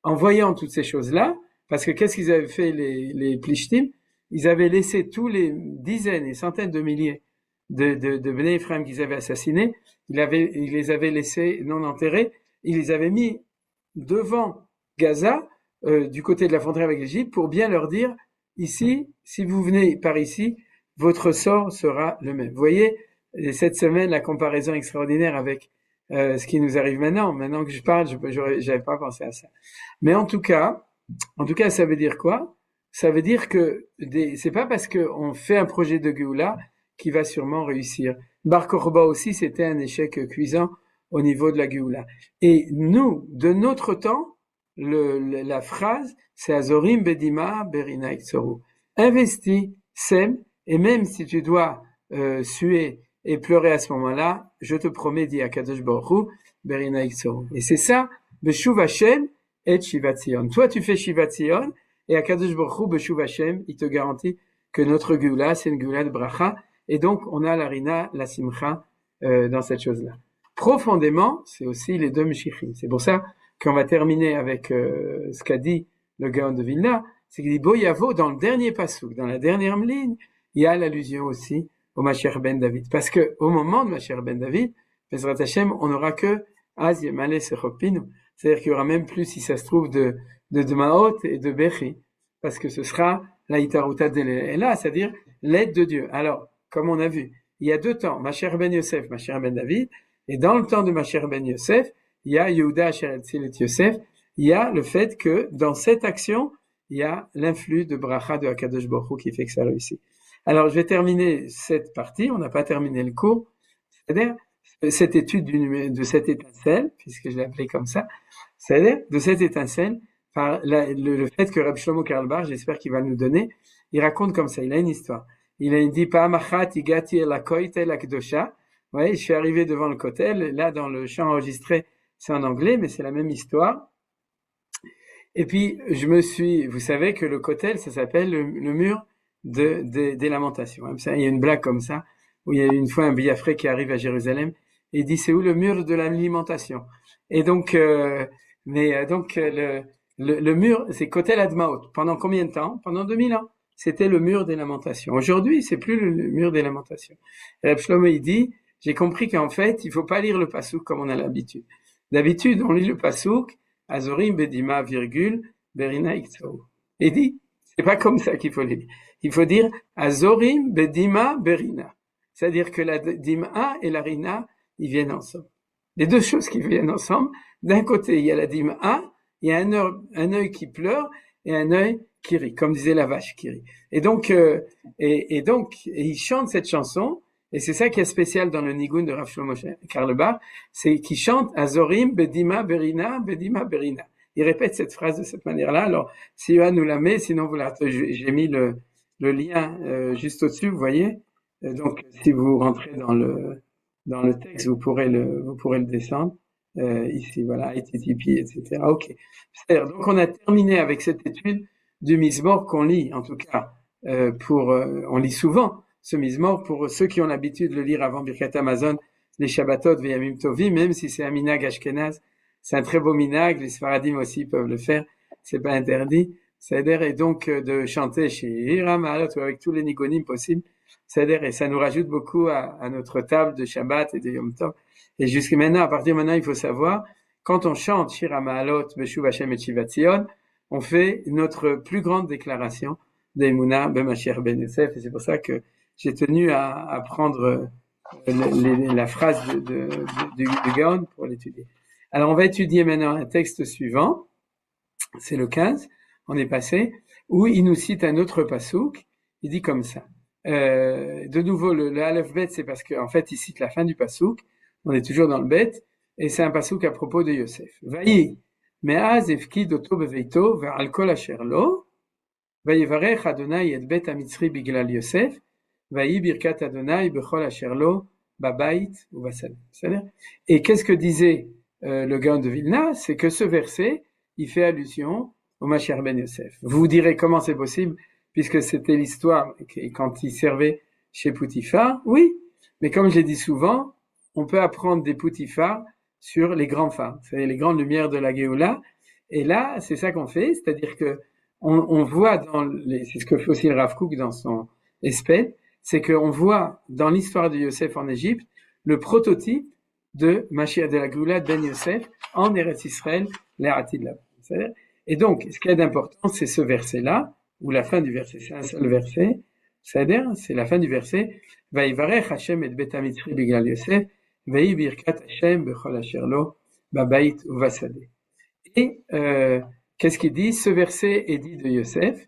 en voyant toutes ces choses-là, parce que qu'est-ce qu'ils avaient fait les Plishtim? Ils avaient laissé tous les dizaines et centaines de milliers de Bnei Ephraim qu'ils avaient assassinés, ils les avaient laissés non enterrés, ils les avaient mis devant Gaza, du côté de la frontière avec l'Égypte, pour bien leur dire ici, si vous venez par ici, votre sort sera le même. Vous voyez, cette semaine, la comparaison extraordinaire avec ce qui nous arrive maintenant. Maintenant que je parle, j'avais pas pensé à ça. Mais en tout cas, ça veut dire quoi? Ça veut dire que c'est pas parce qu'on fait un projet de Géoula qui va sûrement réussir. Bar Korba aussi, c'était un échec cuisant au niveau de la Géoula. Et nous, de notre temps, la phrase, c'est Azorim Bedima Berina Iktsoru. Investis, sème, et même si tu dois suer et pleurer à ce moment-là, je te promets, dit Akadosh Baruch Hu, Berina Iktsoru. Et c'est ça, Beshuv Hashem et Shivat Zion. Toi, tu fais Shivat Zion, et Akadosh Baruch Hu, Beshuv Hashem, il te garantit que notre Géoula, c'est une Géoula de Bracha, et donc on a la Rina, la Simcha dans cette chose-là. Profondément, c'est aussi les deux Meshichim. C'est pour ça qu'on va terminer avec ce qu'a dit le Gaon de Vilna, c'est qu'il dit Boyavo dans le dernier passouk, dans la dernière ligne, il y a l'allusion aussi au Mashiach ben David. Parce que au moment de Mashiach ben David, Bezrat Hashem, on n'aura que Az Yemale Sechopinu. C'est-à-dire qu'il y aura même plus, si ça se trouve, de Dmaot et de Bechi, parce que ce sera la Itaruta Delela, c'est-à-dire l'aide de Dieu. Alors, comme on a vu, il y a deux temps, Mashiach ben Yosef, Mashiach ben David, et dans le temps de Mashiach ben Yosef, il y a Yehuda Asher Etzilet Yosef, il y a le fait que dans cette action, il y a l'influx de bracha de Hakadosh Baruch Hu qui fait que ça réussit. Alors, je vais terminer cette partie, on n'a pas terminé le cours, c'est-à-dire cette étude de cette étincelle, puisque je l'ai appelée comme ça, c'est-à-dire de cette étincelle, par le fait que Reb Shlomo Karlbar, j'espère qu'il va nous donner, il raconte comme ça, il a une histoire. Il a dit, Pa'amachat igati el hakotel hakdosha. Ouais, je suis arrivé devant le kotel, là dans le chant enregistré, c'est en anglais, mais c'est la même histoire. Et puis, vous savez que le kotel, ça s'appelle le mur des lamentations. Il y a une blague comme ça, où il y a une fois un biafré qui arrive à Jérusalem, et il dit, c'est où le mur de l'alimentation? Et donc, le mur, c'est kotel admaot. Pendant combien de temps? Pendant 2000 ans. C'était le mur des lamentations. Aujourd'hui, c'est plus le mur des lamentations. Et Reb Shlomo, il dit, j'ai compris qu'en fait, il faut pas lire le passouk comme on a l'habitude. D'habitude, on lit le passouk, Azorim Bedima, Berina Iktsoru. Et dit, c'est pas comme ça qu'il faut lire. Il faut dire Azorim Bedima Berina. C'est-à-dire que la Dima et la Rina, ils viennent ensemble. Les deux choses qui viennent ensemble, d'un côté, il y a la Dima, il y a un œil qui pleure et un œil qui rit, comme disait la vache qui rit. Et donc, il chante cette chanson, et c'est ça qui est spécial dans le Nigun de Rav Shlomo Karlbar, c'est qu'il chante Azorim Bedima Berina, Bedima Berina. Il répète cette phrase de cette manière-là. Alors, si Yohan nous la met, sinon j'ai mis le lien juste au-dessus, vous voyez. Donc, si vous rentrez dans le texte, vous pourrez le descendre ici, voilà, ITTP, etc. Ok. Donc, on a terminé avec cette étude du Mizmor qu'on lit, en tout cas, on lit souvent ce Mizmor pour ceux qui ont l'habitude de le lire avant Birkat Hamazon, les Shabbatot, Veyamim Tovim, même si c'est un minag Ashkenaz, c'est un très beau minag, les Sfaradim aussi peuvent le faire, c'est pas interdit. C'est-à-dire, et donc, de chanter chez Hiramalot, ou avec tous les nigonim possibles, c'est-à-dire, et ça nous rajoute beaucoup à notre table de Shabbat et de Yom Tov. Et jusqu'à maintenant, à partir de maintenant, il faut savoir, quand on chante Shir HaMa'alot, Beshuv Hashem et Shivat Zion, on fait notre plus grande déclaration d'Emunah B'Mashiach ben Yosef, et c'est pour ça que j'ai tenu à prendre la phrase du Gaon pour l'étudier. Alors, on va étudier maintenant un texte suivant, c'est le 15, on est passé, où il nous cite un autre pasouk, il dit comme ça. De nouveau, le Aleph Bet, c'est parce qu'en fait, il cite la fin du pasouk, on est toujours dans le Bet, et c'est un pasouk à propos de Yosef. Vayi, me'az efkid oto beveito ve'al kol asher lo, vayivarech Adonai et bet hamitzri biglal Yosef, vayi birkat Adonai bechol asher lo, babait ou basal. Et qu'est-ce que disait le Gaon de Vilna? C'est que ce verset, il fait allusion au Mashiach ben Yosef. Vous vous direz comment c'est possible, puisque c'était l'histoire quand il servait chez Poutifar. Oui, mais comme je l'ai dit souvent, on peut apprendre des Poutifar sur les grands phares, c'est les grandes lumières de la Géoula. Et là, c'est ça qu'on fait, c'est-à-dire que on voit c'est ce que fait aussi le Rav Kook dans son Espède, c'est qu'on voit dans l'histoire de Yosef en Égypte le prototype de Mashiach de la Géoula ben Yosef en Eretz Israël, l'Eratid là. Et donc, ce qu'il y a d'important, c'est ce verset-là, ou la fin du verset, c'est un seul verset, c'est-à-dire, c'est la fin du verset, Vayivarech Hashem et Bet HaMitzri Bigal Yosef, Vayi Birkat Hashem Bechol Asher Lo, Babait Uvasadeh. Et qu'est-ce qu'il dit? Ce verset est dit de Yosef.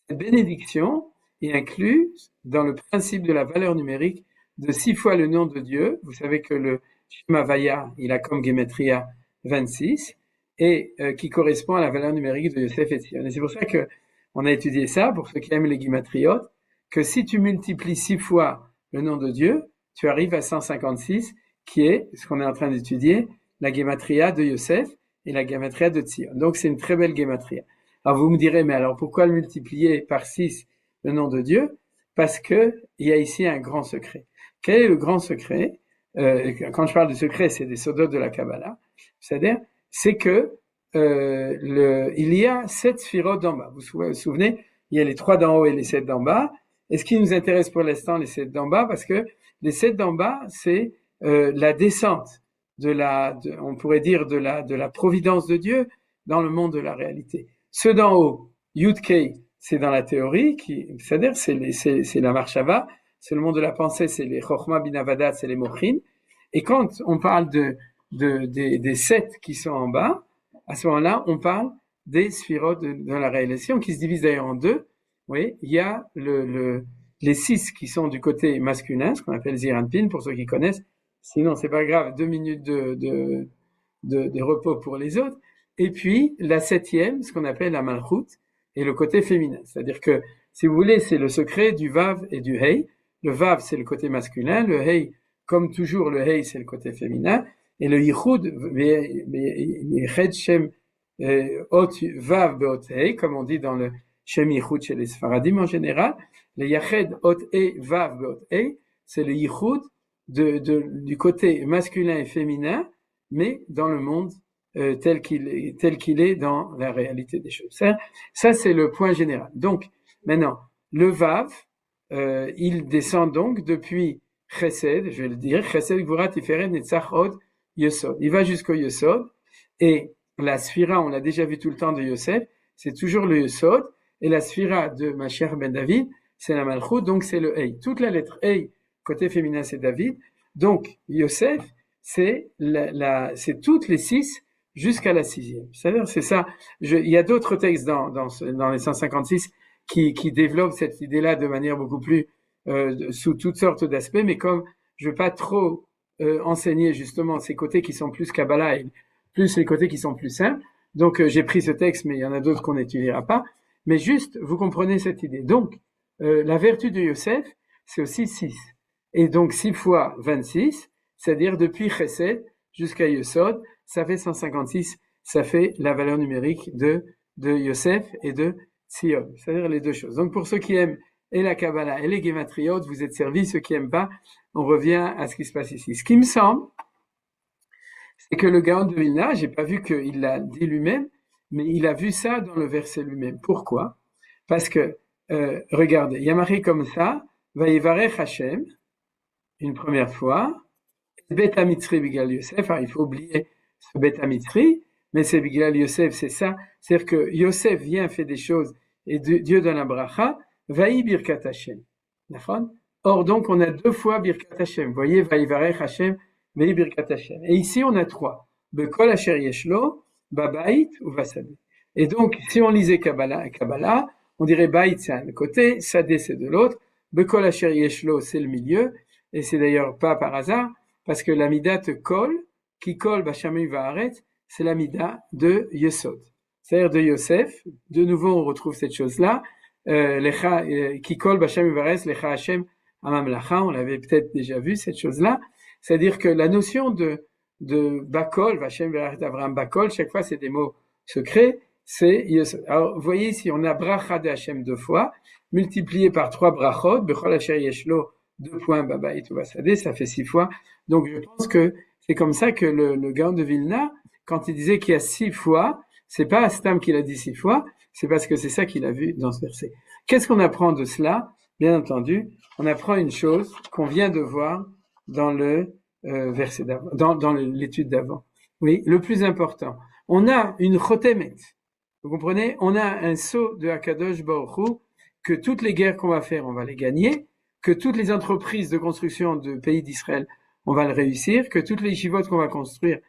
Cette bénédiction est incluse dans le principe de la valeur numérique de 6 fois le nom de Dieu. Vous savez que le Shema Vaya, il a comme Gematria 26, et qui correspond à la valeur numérique de Yosef et Sion. Et c'est pour ça que on a étudié ça, pour ceux qui aiment les Gematriotes, que si tu multiplies 6 fois le nom de Dieu, tu arrives à 156, qui est, ce qu'on est en train d'étudier, la Gematria de Yosef et la Gematria de Sion. Donc c'est une très belle Gematria. Alors vous me direz, mais alors pourquoi le multiplier par 6 le nom de Dieu? Parce que il y a ici un grand secret. Quel est le grand secret? Quand je parle de secret, c'est des sodotes de la Kabbalah. C'est-à-dire, c'est que il y a 7 sphirotes d'en bas. Vous vous souvenez, il y a les 3 d'en haut et les 7 d'en bas. Et ce qui nous intéresse pour l'instant, les 7 d'en bas, parce que les 7 d'en bas, c'est la descente on pourrait dire de la providence de Dieu dans le monde de la réalité. Ceux d'en haut, Yud Kei, c'est dans la théorie, c'est-à-dire c'est la Marshava, c'est le monde de la pensée, c'est les Chochma Binavadat, c'est les Mochin. Et quand on parle des 7 qui sont en bas, à ce moment-là, on parle des sphirotes de la réalisation, qui se divisent d'ailleurs en 2. Oui, il y a les 6 qui sont du côté masculin, ce qu'on appelle Ziranpin, pour ceux qui connaissent. Sinon, c'est pas grave, 2 minutes de repos pour les autres. Et puis, la 7e, ce qu'on appelle la Malchut, et le côté féminin. C'est-à-dire que, si vous voulez, c'est le secret du Vav et du Hei. Le Vav, c'est le côté masculin. Le Hei, comme toujours, le Hei, c'est le côté féminin. Et le Yichud, Yeched Shem Ot Vav Beot Hei, comme on dit dans le Shem Yichud chez les Sfaradim en général. Le Yached Ot Hei Vav Beot Hei, c'est le Yichud du côté masculin et féminin, mais dans le monde tel qu'il est dans la réalité des choses. Ça c'est le point général. Donc, maintenant, le Vav, il descend donc depuis Chesed, je vais le dire, Chesed Gvura Tiferet Netzach Od Yosod. Il va jusqu'au Yosod, et la Sphira, on l'a déjà vu tout le temps de Yosef, c'est toujours le Yosod, et la Sphira de Mashiach ben David, c'est la Malchut, donc c'est le Hei. Toute la lettre Hei, côté féminin, c'est David. Donc, Yosef, c'est toutes les 6 jusqu'à la 6e. C'est ça. Il y a d'autres textes dans les 156 qui développent cette idée-là de manière beaucoup plus, sous toutes sortes d'aspects, mais comme je veux pas trop enseigner justement ces côtés qui sont plus Kabbalah et plus les côtés qui sont plus simples, donc j'ai pris ce texte, mais il y en a d'autres qu'on n'étudiera pas, mais juste, vous comprenez cette idée. Donc, la vertu de Yosef, c'est aussi 6. Et donc 6 fois 26, c'est-à-dire depuis Chesed jusqu'à Yosod, ça fait 156, ça fait la valeur numérique de Yosef et de Tzion, c'est-à-dire les deux choses. Donc pour ceux qui aiment et la Kabbalah et les Gematriot, vous êtes servis. Ceux qui aiment pas, on revient à ce qui se passe ici. Ce qui me semble, c'est que le Gaon de Vilna, j'ai pas vu qu'il l'a dit lui-même, mais il a vu ça dans le verset lui-même. Pourquoi? Parce que, regardez, il y a marqué comme ça, Vayivarech Hashem, une première fois, Bet HaMitzri Bigal Yosef, il faut oublier ce Bet HaMitzri, mais c'est Bigal Yosef, c'est ça, c'est-à-dire que Yosef vient, fait des choses, et Dieu donne la bracha, Vayi Birkat Hashem. Or, donc, on a 2 fois Birkat Hashem. Vous voyez, Vayivarech Hashem, Vayi Birkat Hashem. Et ici, on a 3. Bekol Asher Yeshlo, Babait ou Vasadeh. Et donc, si on lisait Kabbalah, on dirait Bait, c'est un côté, Sadeh, c'est de l'autre, Bekol Asher Yeshlo, c'est le milieu, et c'est d'ailleurs pas par hasard, parce que la mida te colle, qui colle Bashamim Vaaret, c'est la mida de Yesod. C'est-à-dire de Yosef. De nouveau, on retrouve cette chose-là. Qui colle Bashamim Vaaret, Lecha Hashem Amamlacha, on l'avait peut-être déjà vu, cette chose-là. C'est-à-dire que la notion de Bakol, Bashem Vaaret Avraham Bakol, chaque fois c'est des mots secrets, c'est Yosod. Alors, vous voyez ici, on a bracha de Hashem 2 fois, multiplié par 3 brachot, Bechol Asher Yeshlo, 2 points, Baba et Vasadeh, ça fait 6 fois. Donc, je pense que c'est comme ça que le Gaon de Vilna, quand il disait qu'il y a 6 fois, c'est pas Astam qui l'a dit 6 fois, c'est parce que c'est ça qu'il a vu dans ce verset. Qu'est-ce qu'on apprend de cela? Bien entendu, on apprend une chose qu'on vient de voir dans le verset d'avant, dans l'étude d'avant. Oui, le plus important. On a une chotemet. Vous comprenez? On a un sceau de Hakadosh Baruch Hu, que toutes les guerres qu'on va faire, on va les gagner, que toutes les entreprises de construction de pays d'Israël, on va le réussir, que toutes les yeshivotes qu'on va construire,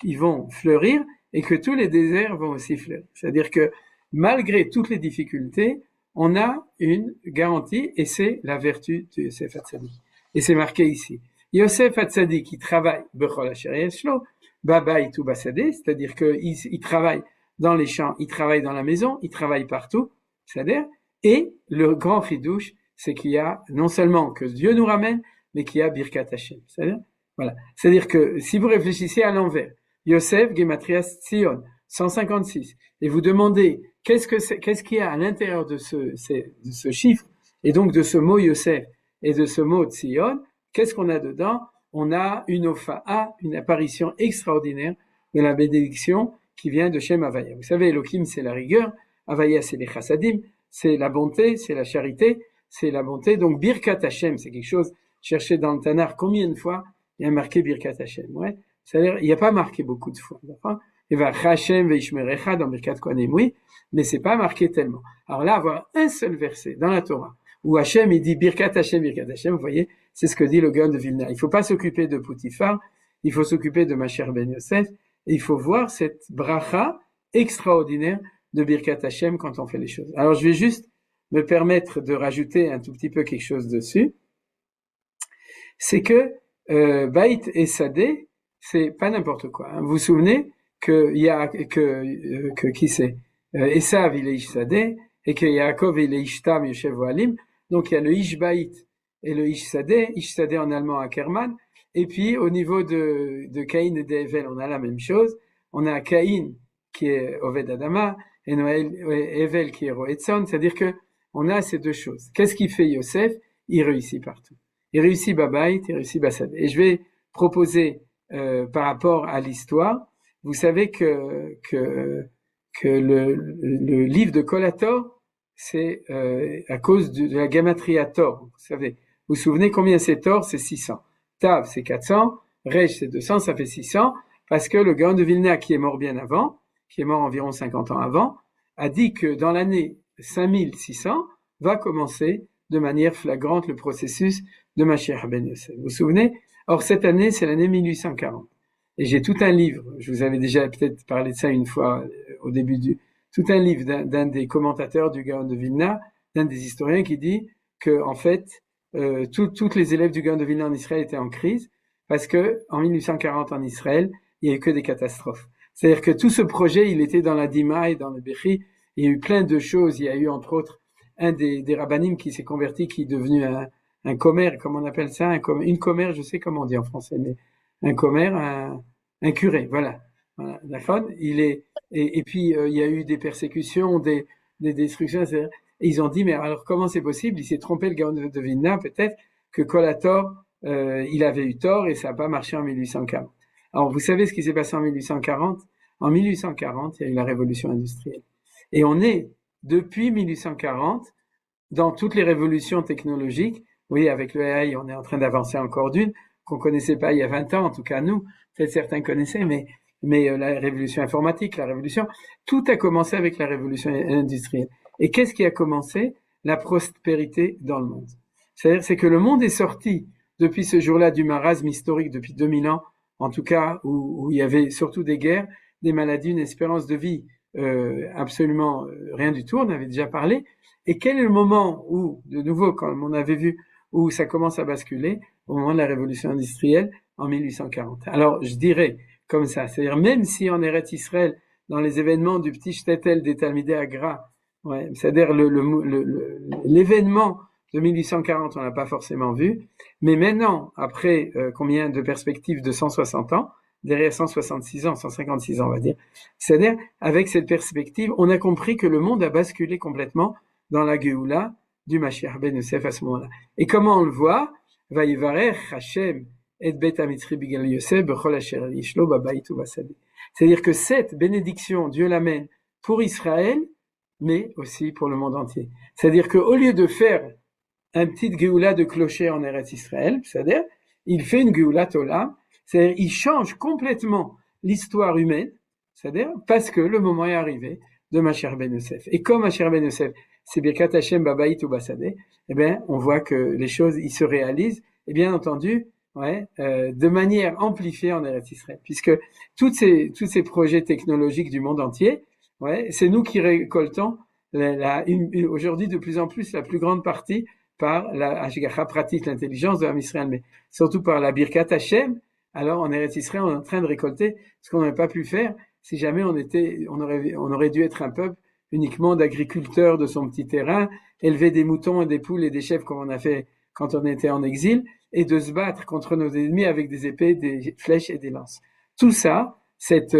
ils vont fleurir, et que tous les déserts vont aussi fleurir. C'est-à-dire que malgré toutes les difficultés, on a une garantie, et c'est la vertu de Yosef Hatzadik. Et c'est marqué ici. Yosef Hatzadik, il travaille, Bechol Asher Yeshlo, Babait ou Basadeh, c'est-à-dire qu'il travaille dans les champs, il travaille dans la maison, il travaille partout, c'est-à-dire, et le grand chidouche, c'est qu'il y a non seulement que Dieu nous ramène, mais qu'il y a Birkat Hashem. C'est-à-dire, voilà. C'est-à-dire que si vous réfléchissez à l'envers, Yosef, Gematrias Tzion, 156, et vous demandez qu'est-ce qu'il y a à l'intérieur de ce chiffre, et donc de ce mot Yosef, et de ce mot Tzion, qu'est-ce qu'on a dedans? On a une Opha'a, une apparition extraordinaire de la bénédiction qui vient de Shem Havaya. Vous savez, Elohim, c'est la rigueur, Havaya, c'est les chassadim, c'est la bonté, c'est la charité, c'est la bonté. Donc, Birkat Hashem, c'est quelque chose, cherchez dans le Tanar combien de fois il y a marqué Birkat Hashem, ouais. C'est-à-dire, il n'y a pas marqué beaucoup de fois, d'accord? Il va Hashem veishmerecha dans Birkat Kohanim, oui, mais c'est pas marqué tellement. Alors là, avoir un seul verset dans la Torah, où Hashem, il dit Birkat Hashem, vous voyez, c'est ce que dit le Gaon de Vilna. Il faut pas s'occuper de Poutifar, il faut s'occuper de Mashiach ben Yosef, et il faut voir cette bracha extraordinaire de Birkat Hashem quand on fait les choses. Alors, je vais juste me permettre de rajouter un tout petit peu quelque chose dessus. C'est que Bait et Sadeh, c'est pas n'importe quoi. Hein. Vous vous souvenez qu'il y a que qui c'est Esav il est Ish Sadeh et que Yaakov il est Ishtam Yoshev Ohalim. Donc il y a le Ish Bait et le Ish Sadeh en allemand Ackermann. Et puis au niveau de Caïn et d'Evel, on a la même chose. On a Caïn qui est Oved Adama et Evel qui est Roetzon. C'est-à-dire que on a ces deux choses. Qu'est-ce qu'il fait Yosef? Il réussit partout. Il réussit Babait, il réussit Basadeh. Et je vais proposer par rapport à l'histoire, vous savez que le livre de Kolator, c'est à cause de la Gematria Tor. Vous savez, vous vous souvenez combien c'est Tor? C'est 600. Tav, c'est 400. Rej, c'est 200, ça fait 600. Parce que le Gaon de Vilna, qui est mort bien avant, qui est mort environ 50 ans avant, a dit que dans l'année 5600, va commencer de manière flagrante le processus de Mashiach ben Yosef. Vous vous souvenez? Or, cette année, c'est l'année 1840. Et j'ai tout un livre, je vous avais déjà peut-être parlé de ça une fois au début tout un livre d'un des commentateurs du Gaon de Vilna, d'un des historiens qui dit que, en fait, toutes les élèves du Gaon de Vilna en Israël étaient en crise parce que, en 1840 en Israël, il y a eu que des catastrophes. C'est-à-dire que tout ce projet, il était dans la Dima et dans le Bechi. Il y a eu plein de choses. Il y a eu, entre autres, un des rabbanim qui s'est converti, qui est devenu un commère, comment on appelle ça, une commère, je sais comment on dit en français, mais un commère, un curé, voilà, d'accord. Et puis il y a eu des persécutions, des destructions, et ils ont dit, mais alors comment c'est possible? Il s'est trompé le Gaon de Vilna, peut-être que Kolator, il avait eu tort et ça n'a pas marché en 1840. Alors vous savez ce qui s'est passé en 1840? En 1840, il y a eu la révolution industrielle. Et on est, depuis 1840, dans toutes les révolutions technologiques. Oui, avec le AI, on est en train d'avancer encore d'une qu'on connaissait pas il y a 20 ans, en tout cas nous, peut-être certains connaissaient, mais la révolution informatique, la révolution, tout a commencé avec la révolution industrielle. Et qu'est-ce qui a commencé? La prospérité dans le monde. C'est-à-dire, c'est que le monde est sorti depuis ce jour-là du marasme historique, depuis 2000 ans, en tout cas, où il y avait surtout des guerres, des maladies, une espérance de vie absolument rien du tout, on avait déjà parlé. Et quel est le moment où, de nouveau, comme on avait vu, où ça commence à basculer? Au moment de la révolution industrielle, en 1840. Alors, je dirais comme ça, c'est-à-dire même si en Eretz Israël, dans les événements du petit shtetl des Talmidei Agra, ouais, c'est-à-dire l'événement de 1840, on l'a pas forcément vu, mais maintenant, après combien de perspectives de 160 ans, derrière 166 ans, 156 ans, on va dire, c'est-à-dire, avec cette perspective, on a compris que le monde a basculé complètement dans la Géoula du Mashiach ben Yosef à ce moment-là. Et comment on le voit? Vayivarech Hashem et Bet Amitzri Bigal Yosef bechol asher yishlo babait ubasadeh. C'est-à-dire que cette bénédiction, Dieu l'amène pour Israël, mais aussi pour le monde entier. C'est-à-dire qu'au lieu de faire un petit Géoula de clocher en Eretz Israël, c'est-à-dire, il fait une Géoula Olam, c'est-à-dire, il change complètement l'histoire humaine, c'est-à-dire, parce que le moment est arrivé de Mashiach ben Yosef. Et comme Mashiach ben Yosef, c'est Birkat Hashem Babaït ou Basadeh, eh bien, on voit que les choses, ils se réalisent, et bien entendu, de manière amplifiée en Eretz Israël, puisque tous ces projets technologiques du monde entier, c'est nous qui récoltons aujourd'hui de plus en plus la plus grande partie par la Hashgacha pratique, l'intelligence de Am Israël, mais surtout par la Birkat Hashem. Alors en Eretz Israël, on est en train de récolter ce qu'on n'aurait pas pu faire si jamais on aurait dû être un peuple uniquement d'agriculteurs de son petit terrain, élever des moutons et des poules et des chèvres comme on a fait quand on était en exil, et de se battre contre nos ennemis avec des épées, des flèches et des lances. Tout ça, cet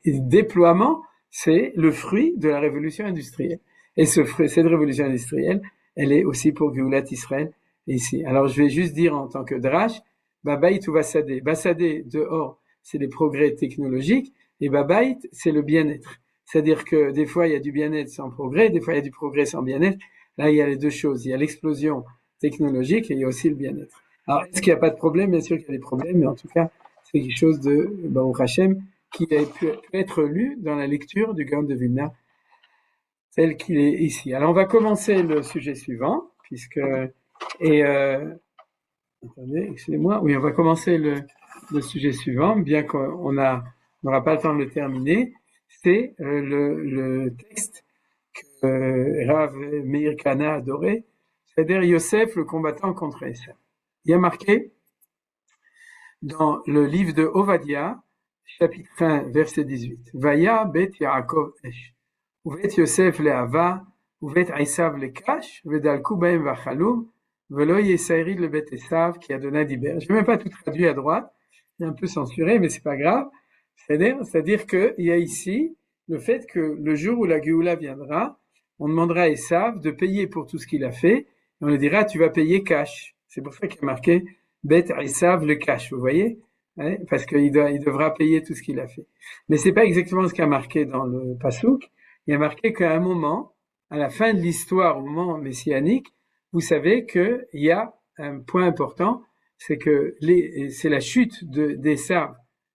déploiement, c'est le fruit de la révolution industrielle. Et cette révolution industrielle, elle est aussi pour Geulat Israël ici. Alors je vais juste dire en tant que drash, Babaït ou Basadeh. Basadeh, dehors, c'est les progrès technologiques, et Babaït, c'est le bien-être. C'est-à-dire que des fois, il y a du bien-être sans progrès, des fois, il y a du progrès sans bien-être. Là, il y a les deux choses. Il y a l'explosion technologique et il y a aussi le bien-être. Alors, est-ce qu'il n'y a pas de problème? Bien sûr qu'il y a des problèmes, mais en tout cas, c'est quelque chose de Baruch Hashem qui a pu être lu dans la lecture du Gaon de Vilna, tel qu'il est ici. Alors, on va commencer le sujet suivant, attendez, excusez-moi. Oui, on va commencer le sujet suivant, bien qu'on n'aura pas le temps de le terminer. C'est le texte que Rav Meir Kana adorait, c'est-à-dire Yosef, le combattant contre Esav. Il y a marqué dans le livre de Ovadia, chapitre 1, verset 18. Vaya bet Yaakov esh, uvet Yosef le'ava, uvet Esav le'kash, vedalku bahem vachalum, velo yesairi le bet Esav qui a donné d'Iber. Je ne vais même pas tout traduire à droite, c'est un peu censuré, mais c'est pas grave. C'est-à-dire qu'il y a ici le fait que le jour où la Géoula viendra, on demandera à Esav de payer pour tout ce qu'il a fait, et on lui dira tu vas payer cash. C'est pour ça qu'il y a marqué Bet Esav le cash, vous voyez, parce qu'il devra payer tout ce qu'il a fait. Mais c'est pas exactement ce qu'il y a marqué dans le Passouk. Il y a marqué qu'à un moment, à la fin de l'histoire, au moment messianique, vous savez qu'il y a un point important, c'est que c'est la chute d'Esav,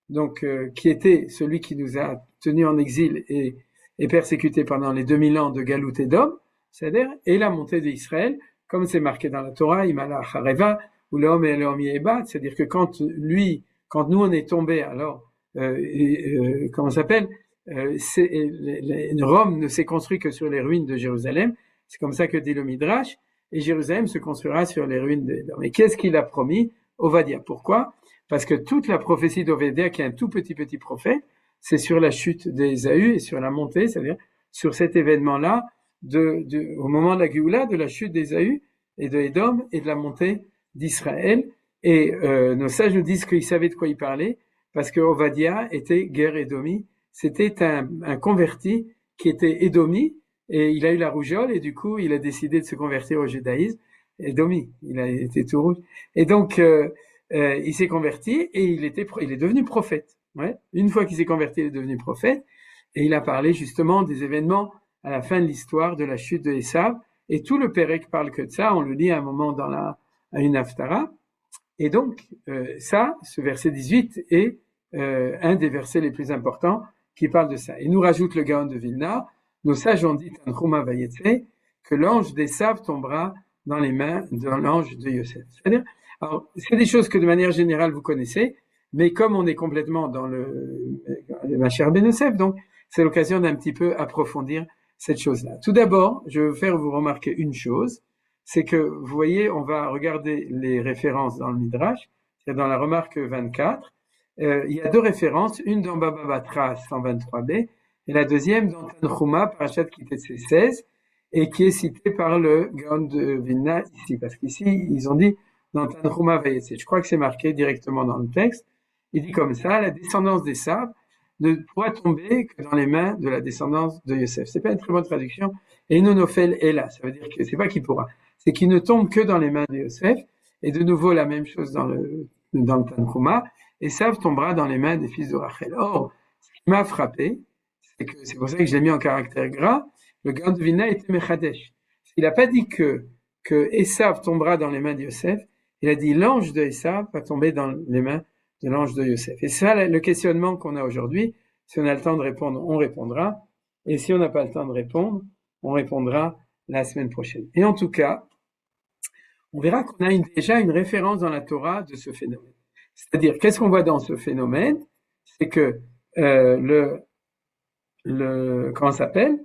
donc qui était celui qui nous a tenus en exil et persécuté pendant les 2000 ans de Galout et d'Om, c'est-à-dire, et la montée d'Israël, comme c'est marqué dans la Torah, Imala Hareva, ou l'homme et l'homme Yebat, c'est-à-dire que quand nous on est tombés, alors, comment ça s'appelle, Rome ne s'est construit que sur les ruines de Jérusalem, c'est comme ça que dit le Midrash, et Jérusalem se construira sur les ruines d'Édom. Et qu'est-ce qu'il a promis? Ovadia. Pourquoi? Parce que toute la prophétie d'Ovadia, qui est un tout petit prophète, c'est sur la chute d'Ésaü et sur la montée, c'est-à-dire sur cet événement-là, au moment de la Géoula, de la chute d'Ésaü et de Édom et de la montée d'Israël. Et nos sages nous disent qu'ils savaient de quoi ils parlaient, parce que Ovadia était guerre édomie. C'était un converti qui était édomi, et il a eu la rougeole, et du coup, il a décidé de se convertir au judaïsme. Édomi, il a été tout rouge. Et donc, il s'est converti et il est devenu prophète. Une fois qu'il s'est converti, il est devenu prophète et il a parlé justement des événements à la fin de l'histoire de la chute de Esav, et tout le Pérec parle que de ça. On le lit à un moment à une Haftara. Et donc, ce verset 18 est un des versets les plus importants qui parle de ça. Et nous rajoute le Gaon de Vilna, nos sages ont dit Tanchuma Vayetse, que l'ange d'Esav tombera dans les mains de l'ange de Yosef. C'est-à-dire, alors, c'est des choses que de manière générale vous connaissez, mais comme on est complètement dans le Mashiach ben Yosef, donc c'est l'occasion d'un petit peu approfondir cette chose-là. Tout d'abord, je veux faire vous remarquer une chose, c'est que, vous voyez, on va regarder les références dans le Midrash, c'est dans la remarque 24, il y a deux références, une dans Baba Batra 123b, et la deuxième dans Tanchuma, Parashat Kitetse 16, et qui est citée par le Gaon de Vilna ici, parce qu'ici, ils ont dit dans Tanchuma Vayetse. Je crois que c'est marqué directement dans le texte. Il dit comme ça, la descendance d'Esav ne pourra tomber que dans les mains de la descendance de Yosef. C'est pas une très bonne traduction. Et Nonofel est là. Ça veut dire que c'est pas qu'il pourra. C'est qu'il ne tombe que dans les mains de Yosef. Et de nouveau, la même chose dans le Tanchuma. Esav tombera dans les mains des fils de Rachel. Or, ce qui m'a frappé, c'est pour ça que je l'ai mis en caractère gras, le Gaon de Vilna était Mechadesh. Il n'a pas dit que Esav tombera dans les mains de Yosef. Il a dit l'ange de Esav va tomber dans les mains de l'ange de Yosef. Et ça, le questionnement qu'on a aujourd'hui, si on a le temps de répondre, on répondra. Et si on n'a pas le temps de répondre, on répondra la semaine prochaine. Et en tout cas, on verra qu'on a déjà une référence dans la Torah de ce phénomène. C'est-à-dire, qu'est-ce qu'on voit dans ce phénomène? C'est que comment ça s'appelle?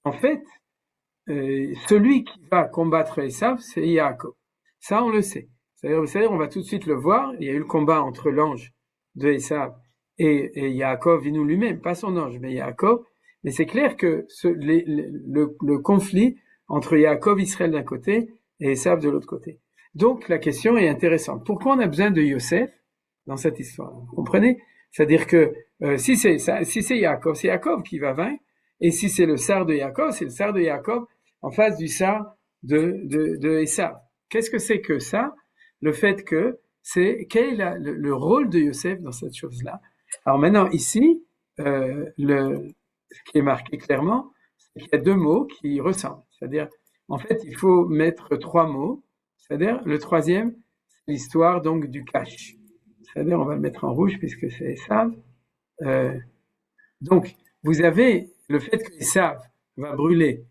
En fait, celui qui va combattre Esav, c'est Yaakov. Ça, on le sait. C'est-à-dire, on va tout de suite le voir. Il y a eu le combat entre l'ange de Esav et Yaakov, Vinu lui-même, pas son ange, mais Yaakov. Mais c'est clair que le conflit entre Yaakov, Israël d'un côté, et Esav de l'autre côté. Donc, la question est intéressante. Pourquoi on a besoin de Yosef dans cette histoire? Vous comprenez? C'est-à-dire que si c'est Yaakov, c'est Yaakov qui va vaincre. Et si c'est le sar de Yaakov, c'est le sar de Yaakov en face du sar de Esav. Qu'est-ce que c'est que ça? Le fait que quel est le rôle de Yosef dans cette chose-là? Alors maintenant, ici, ce qui est marqué clairement, c'est qu'il y a deux mots qui ressemblent. C'est-à-dire, en fait, il faut mettre trois mots. C'est-à-dire, le troisième, c'est l'histoire donc du cache. C'est-à-dire, on va le mettre en rouge puisque c'est Esav. Donc, vous avez le fait que Esav va brûler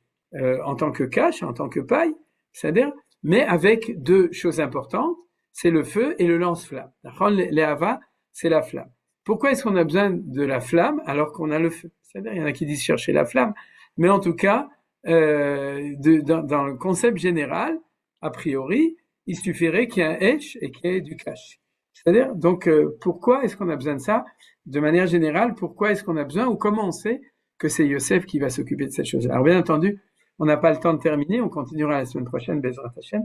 en tant que cache, en tant que paille, c'est-à-dire, mais avec deux choses importantes, c'est le feu et le lance-flamme. L'Ehava, c'est la flamme. Pourquoi est-ce qu'on a besoin de la flamme alors qu'on a le feu? C'est-à-dire, il y en a qui disent chercher la flamme, mais en tout cas, dans le concept général, a priori, il suffirait qu'il y ait un Esh et qu'il y ait du cache. C'est-à-dire, donc, pourquoi est-ce qu'on a besoin de ça? De manière générale, pourquoi est-ce qu'on a besoin ou comment on sait que c'est Yosef qui va s'occuper de cette chose-là? Alors, bien entendu, on n'a pas le temps de terminer, on continuera la semaine prochaine, Bezrat Hashem.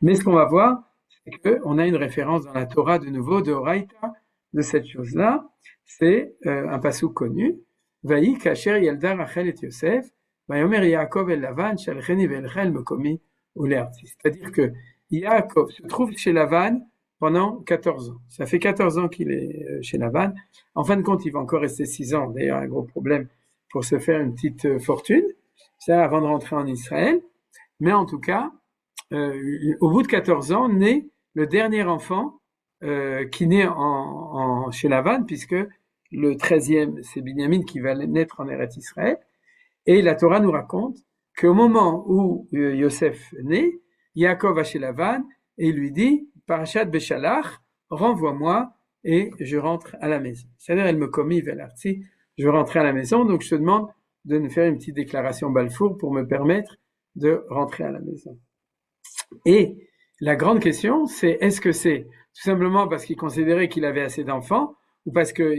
Mais ce qu'on va voir, c'est qu'on a une référence dans la Torah de nouveau, de Horaïta, de cette chose-là. C'est un passouk connu. Vaï, Kacher, Yelda, Rachel et Yosef, Vayomer Yaakov el Lavan, Shalcheni velchel mekomi ou l'Earti. C'est-à-dire que Yaakov se trouve chez Lavan pendant 14 ans. Ça fait 14 ans qu'il est chez Lavan. En fin de compte, il va encore rester 6 ans. D'ailleurs, un gros problème pour se faire une petite fortune. Ça, avant de rentrer en Israël. Mais en tout cas, au bout de 14 ans, naît le dernier enfant qui naît chez Lavan, puisque le 13e, c'est Binyamin qui va naître en Eretz Israël. Et la Torah nous raconte qu'au moment où Yosef naît, Yaakov va chez Lavan et il lui dit, Parashat Beshalach, renvoie-moi et je rentre à la maison. C'est-à-dire, elle me commis velarti, je veux rentrer à la maison, donc je te demande de me faire une petite déclaration Balfour pour me permettre de rentrer à la maison. Et la grande question, c'est est-ce que c'est tout simplement parce qu'il considérait qu'il avait assez d'enfants ou parce que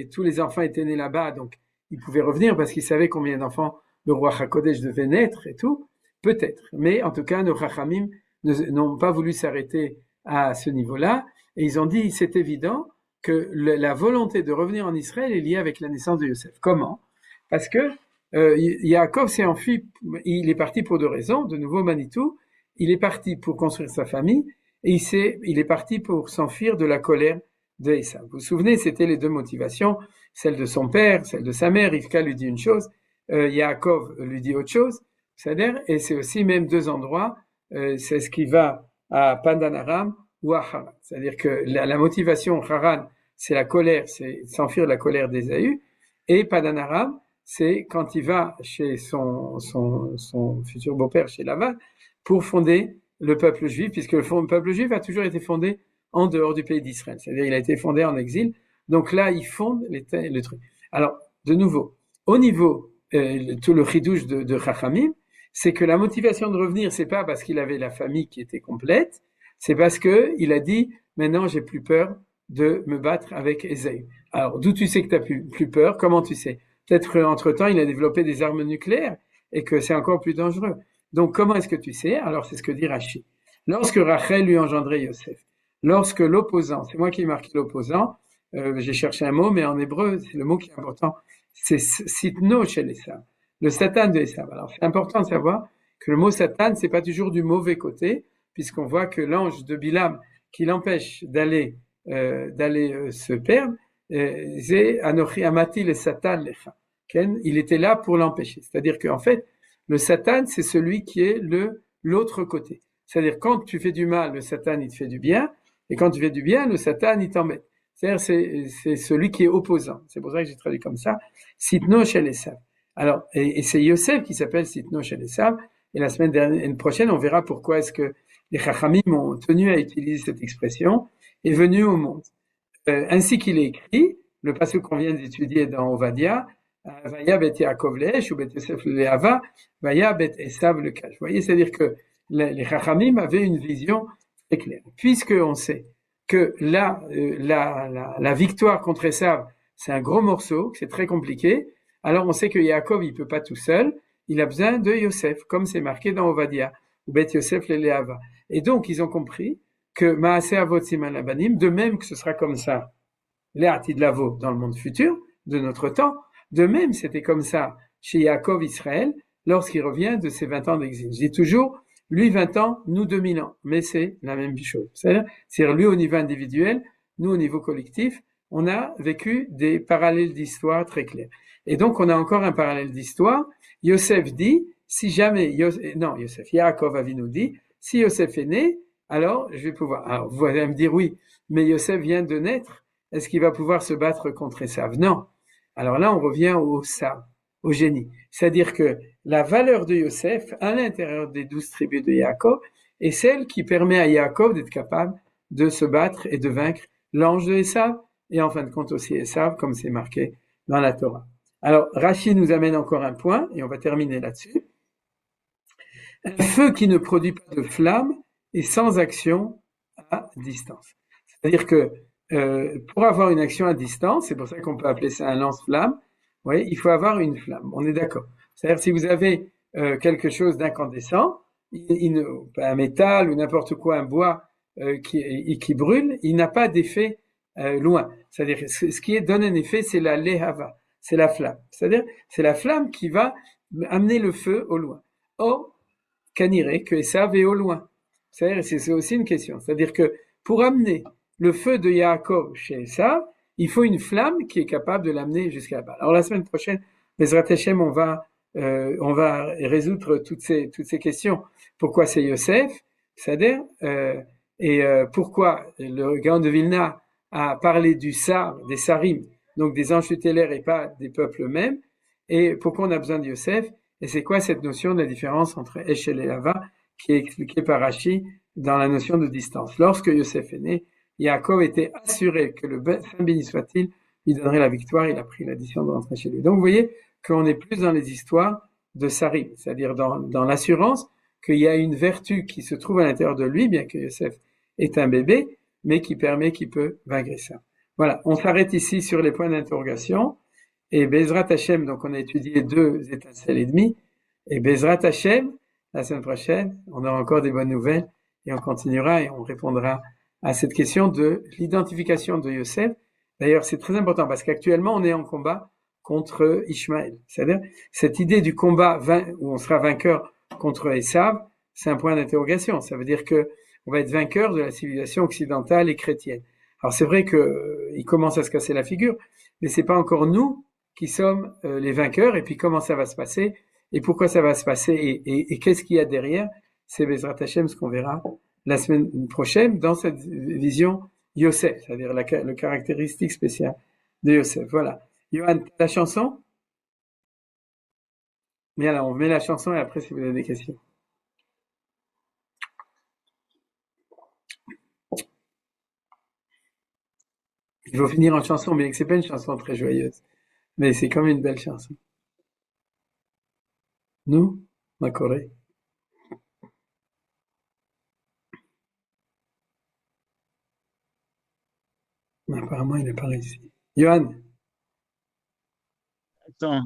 tous les enfants étaient nés là-bas, donc il pouvait revenir parce qu'il savait combien d'enfants le roi HaKodesh devait naître et tout? Peut-être. Mais en tout cas, nos Chachamim n'ont pas voulu s'arrêter à ce niveau-là et ils ont dit, c'est évident que la volonté de revenir en Israël est liée avec la naissance de Yosef. Comment? Parce que Yaakov s'est enfui, il est parti pour deux raisons, de nouveau Manitou, il est parti pour construire sa famille et il est parti pour s'enfuir de la colère de Esav. Vous vous souvenez, c'était les deux motivations, celle de son père, celle de sa mère. Rivka lui dit une chose, Yaakov lui dit autre chose, c'est-à-dire, et c'est aussi même deux endroits, c'est ce qui va à Padan Aram ou à Haran. C'est-à-dire que la motivation Haran, c'est la colère, c'est s'enfuir de la colère d'Ésaü, et Padan Aram, c'est quand il va chez son futur beau-père, chez Lavan, pour fonder le peuple juif, puisque le peuple juif a toujours été fondé en dehors du pays d'Israël. C'est-à-dire, il a été fondé en exil. Donc là, il fonde le truc. Alors, de nouveau, au niveau, tout le chidouche de Chachamim, c'est que la motivation de revenir, c'est pas parce qu'il avait la famille qui était complète, c'est parce que il a dit, maintenant, j'ai plus peur de me battre avec Ésaü. Alors, d'où tu sais que t'as plus peur? Comment tu sais? Peut-être entre-temps, il a développé des armes nucléaires et que c'est encore plus dangereux. Donc, comment est-ce que tu sais? Alors, c'est ce que dit Rashi. Lorsque Rachel lui engendrait Yosef, lorsque l'opposant, c'est moi qui ai marqué l'opposant, j'ai cherché un mot, mais en hébreu, c'est le mot qui est important, c'est sitno chez Esav, le Satan de Esav. Alors, c'est important de savoir que le mot Satan, c'est pas toujours du mauvais côté, puisqu'on voit que l'ange de Bilam, qui l'empêche d'aller se perdre, c'est Anochi Amati le Satan lecha. Il était là pour l'empêcher. C'est-à-dire qu'en fait, le Satan, c'est celui qui est l'autre côté. C'est-à-dire, quand tu fais du mal, le Satan, il te fait du bien, et quand tu fais du bien, le Satan, il t'embête. C'est-à-dire, c'est celui qui est opposant. C'est pour ça que j'ai traduit comme ça. Sitno shel Esav. Alors, et c'est Yosef qui s'appelle Sitno chez Esav. Et la semaine prochaine, on verra pourquoi est-ce que les Chachamim ont tenu à utiliser cette expression, est venu au monde. Ainsi qu'il est écrit, le passage qu'on vient d'étudier dans Ovadia, Vaya bet Yaakov le'esh ou bet Yosef le'ava, Vaya bet Esav le cache. Vous voyez, c'est-à-dire que les Chachamim avaient une vision très claire. Puisqu'on sait que là, la victoire contre Esav, c'est un gros morceau, c'est très compliqué, alors on sait que Yaakov, il peut pas tout seul, il a besoin de Yosef, comme c'est marqué dans Ovadia, ou bet Yosef le'ava. Et donc, ils ont compris que Maaseh Avot Siman Labanim, de même que ce sera comme ça, les Atid Lavo dans le monde futur, de notre temps, de même c'était comme ça chez Yaakov Israël, lorsqu'il revient de ses 20 ans d'exil. Je dis toujours, lui 20 ans, nous 2000 ans, mais c'est la même chose. C'est-à-dire lui au niveau individuel, nous au niveau collectif, on a vécu des parallèles d'histoire très clairs. Et donc on a encore un parallèle d'histoire. Yosef dit, si jamais, Yaakov Avinu dit, si Yosef est né, alors je vais pouvoir. Alors vous allez me dire oui, mais Yosef vient de naître. Est-ce qu'il va pouvoir se battre contre Esav? Non. Alors là, on revient au Sav, au génie. C'est-à-dire que la valeur de Yosef à l'intérieur des 12 tribus de Yaakov est celle qui permet à Yaakov d'être capable de se battre et de vaincre l'ange de Esav et en fin de compte aussi Esav, comme c'est marqué dans la Torah. Alors Rashi nous amène encore un point et on va terminer là-dessus. Un feu qui ne produit pas de flamme est sans action à distance. C'est-à-dire que pour avoir une action à distance, c'est pour ça qu'on peut appeler ça un lance-flamme, il faut avoir une flamme, on est d'accord. C'est-à-dire si vous avez quelque chose d'incandescent, un métal ou n'importe quoi, un bois qui brûle, il n'a pas d'effet loin. C'est-à-dire ce qui donne un effet, c'est la lehava, c'est la flamme. C'est-à-dire c'est la flamme qui va amener le feu au loin. Or, Kaniré, que Esav est au loin. C'est aussi une question. C'est-à-dire que pour amener le feu de Yaakov chez Esav, il faut une flamme qui est capable de l'amener jusqu'à là-bas. Alors la semaine prochaine, Bezrat Hashem, on va résoudre toutes ces questions. Pourquoi c'est Yosef, c'est-à-dire, pourquoi le Gaon de Vilna a parlé du Sar, des Sarim, donc des anges tutélaires et pas des peuples eux-mêmes, et pourquoi on a besoin de Yosef, et c'est quoi cette notion de la différence entre Eshel et Lava, qui est expliquée par Rashi dans la notion de distance. Lorsque Yosef est né, Yaakov était assuré que le Saint béni soit-il lui donnerait la victoire, il a pris la décision de rentrer chez lui. Donc vous voyez qu'on est plus dans les histoires de Sarim, c'est-à-dire dans l'assurance qu'il y a une vertu qui se trouve à l'intérieur de lui, bien que Yosef est un bébé, mais qui permet qu'il peut vaincre ça. Voilà, on s'arrête ici sur les points d'interrogation. Et Bezrat Hashem, donc on a étudié 2 étincelles et demie. Et Bezrat Hashem, la semaine prochaine, on aura encore des bonnes nouvelles et on continuera et on répondra à cette question de l'identification de Yosef. D'ailleurs, c'est très important parce qu'actuellement, on est en combat contre Ishmaël. C'est-à-dire, cette idée du combat où on sera vainqueur contre Esav, c'est un point d'interrogation. Ça veut dire que on va être vainqueur de la civilisation occidentale et chrétienne. Alors c'est vrai que il commence à se casser la figure, mais c'est pas encore nous qui sommes les vainqueurs. Et puis comment ça va se passer et pourquoi ça va se passer et qu'est-ce qu'il y a derrière, c'est Bezrat Hashem, ce qu'on verra la semaine prochaine dans cette vision Yosef, c'est-à-dire le caractéristique spécial de Yosef. Voilà. Johan, la chanson? Bien là, on met la chanson et après si vous avez des questions. Il faut finir en chanson, mais c'est pas une chanson très joyeuse. Mais c'est comme une belle chanson. Nous, ma Corée. Apparemment, il n'est pas réussi. Johan. Attends.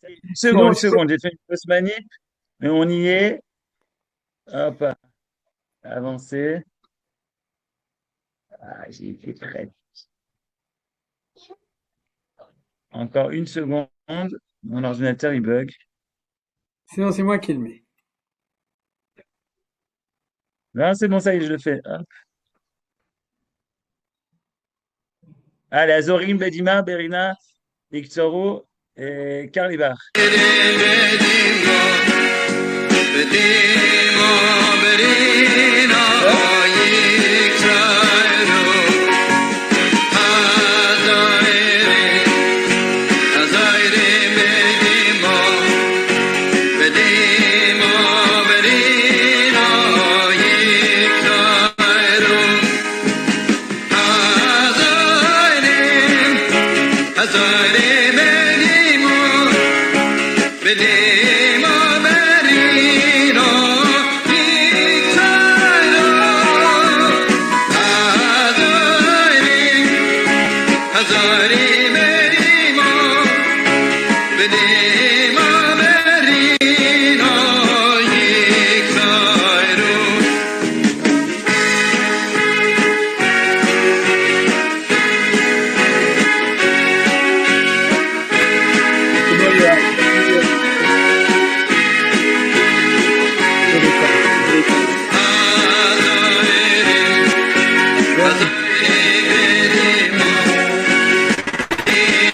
Une seconde. J'ai fait une fausse manip, mais on y est. Hop, avancer. Ah, j'ai été prêt. Encore une seconde. Mon ordinateur, il bug. Sinon, c'est moi qui le mets. Non, c'est bon, ça y est, je le fais. Hop. Allez, Azorim, Bedima, Berina, Victoro et Carlibar. Azayre medima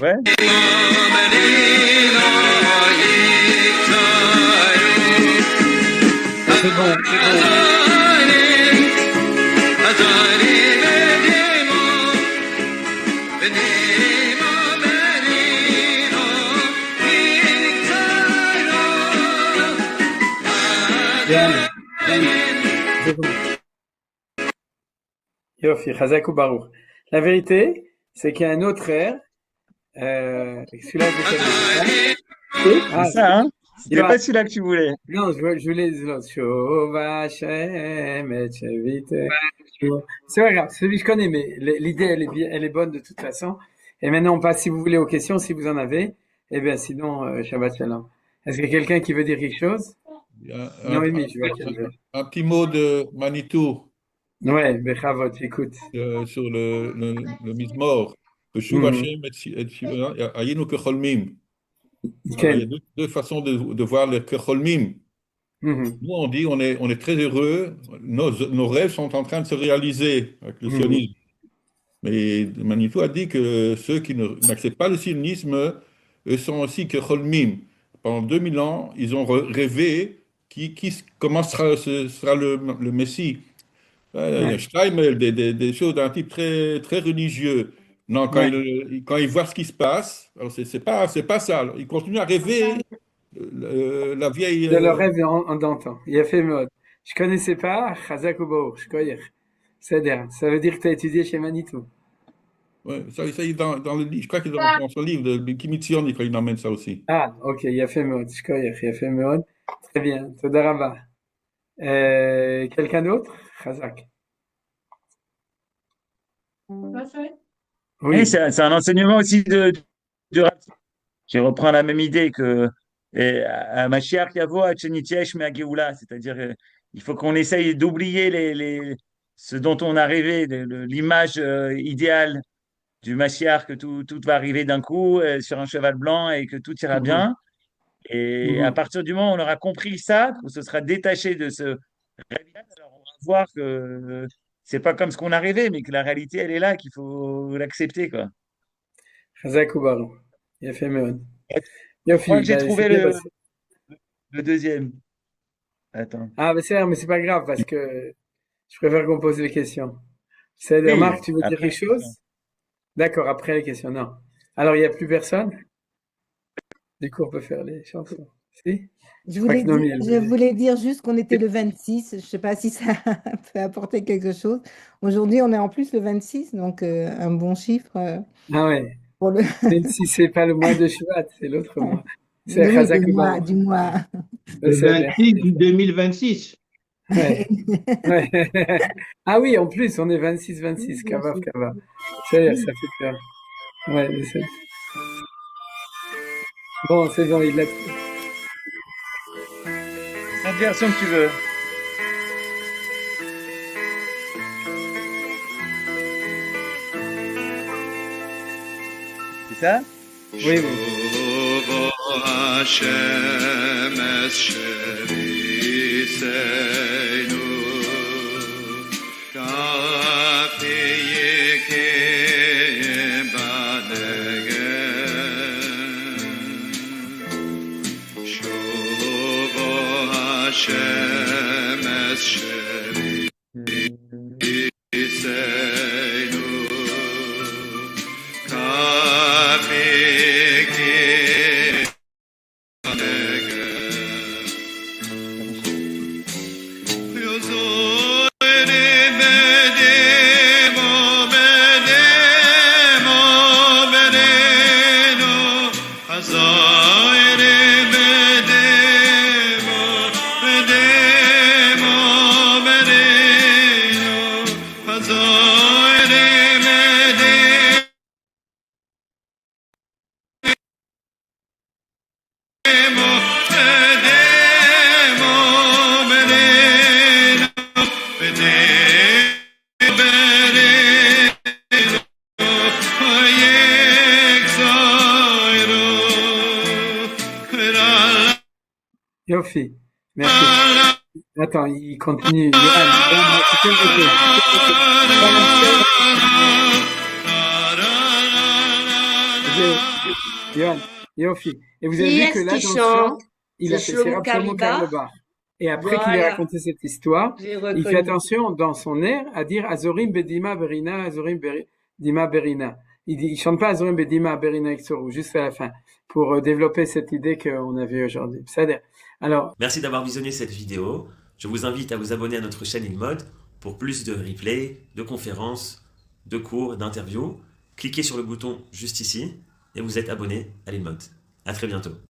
Ouais. C'est bon, c'est bon. Bien, bien. C'est bon. Yofi, Chazak ou Baruch. La vérité, c'est qu'il y a un autre air. Celui-là, je connais. C'est ça, hein? il C'était va- pas celui-là que tu voulais. Non, je voulais l'autre. Shova Hashem et Shevite. C'est pas grave, celui que je connais, mais l'idée, elle est bonne de toute façon. Et maintenant, on passe, si vous voulez, aux questions, si vous en avez. Eh bien, sinon, Shabbat Shalom. Est-ce qu'il y a quelqu'un qui veut dire quelque chose? Il y a Noémie, je vois qu'elle veut. un petit mot de Manitou Ouais, Bechavot, j'écoute. sur le Mizmor. Beshuv Mhm. Hashem et Shiva, Ayinu Kecholmim. Alors, il y a Quel? deux façons de voir le Kecholmim. Mhm. Nous, on dit on est très heureux, nos rêves sont en train de se réaliser avec le Mhm. sionisme. Mais Manitou a dit que ceux qui n'acceptent pas le sionisme, eux sont aussi Kecholmim. Pendant 2000 ans, ils ont rêvé comment sera le Messie. Il y a Ouais. Steimel, des choses d'un type très, très religieux. Non, Ouais. quand il voit ce qui se passe, alors c'est pas ça. Alors, il continue à rêver la vieille. De le rêve d'antan. Il a fait mode. Je connaissais pas Chazak ou Baruch, je connais. C'est-à-dire, ça veut dire que tu as étudié chez Manitou. Ouais, ça il est dans le livre. Je crois qu'il est dans son livre de Kimitzion, il emmène ça aussi. Ah, ok, il a fait mode. Je connais, il a fait mode. Très bien. Toda Rabba. Quelqu'un d'autre? Chazak. Oui, Oui. c'est un enseignement aussi de Je reprends la même idée que à Mashiach Yavo, à Tchenitiesh, mais à Géoula. C'est-à-dire, il faut qu'on essaye d'oublier ce dont on a rêvé, l'image idéale du Mashiach, que tout va arriver d'un coup sur un cheval blanc et que tout ira Mhm. bien. Et à Mhm. partir du moment où on aura compris ça, qu'on se sera détaché de ce rêve, alors on va voir que c'est pas comme ce qu'on a rêvé, mais que la réalité, elle est là, qu'il faut l'accepter, quoi. Chazak ou Baruch. Il a fait mode. Je crois Yofi, que j'ai ben, c'est trouvé bien passé. le deuxième. Attends. Ah, mais c'est pas grave parce que je préfère qu'on pose les questions. C'est-à-dire, Oui, Marc, tu veux dire après, quelque chose? D'accord, après les questions, non. Alors, il n'y a plus personne? Du coup, on peut faire les chansons. Si? Je crois voulais que Noémie, elle je voulait. voulais dire juste qu'on était le 26. Je ne sais pas si ça peut apporter quelque chose. Aujourd'hui, on est en plus le 26, donc un bon chiffre Ah ouais. pour le. Même si c'est pas le mois de Shvat, c'est l'autre mois. C'est Oui, Chazak ou Baruch. du mois. Le C'est bien. 26 du 2026. Ouais. Ouais. Ah oui, en plus, on est 26-26. Kavav, Kavav. Ça y est, ça fait peur. Ouais, mais c'est... Bon, c'est bon, il l'a. cette version que tu veux. C'est ça? Oui, oui. Yofi. Merci. Attends, il continue. Johan, tu peux m'arrêter. Johan, Yofi. Et vous avez Qui vu que est-ce là, qui dans le chante? chant, il a C'est fait Shlomo Shlomo Karlibar. Karlibar. Et après qu'il ait Voilà, raconté cette histoire, j'ai il fait reconnu. attention dans son air à dire Azorim Bedima Berina, Azorim Bedima Berina. Il chante pas Azorim Bedima Berina Exoru, juste à la fin, pour développer cette idée qu'on a vue aujourd'hui. Alors, Merci d'avoir visionné cette vidéo. Je vous invite à vous abonner à notre chaîne InMode pour plus de replays, de conférences, de cours, d'interviews. Cliquez sur le bouton juste ici et vous êtes abonné à l'InMode. À très bientôt.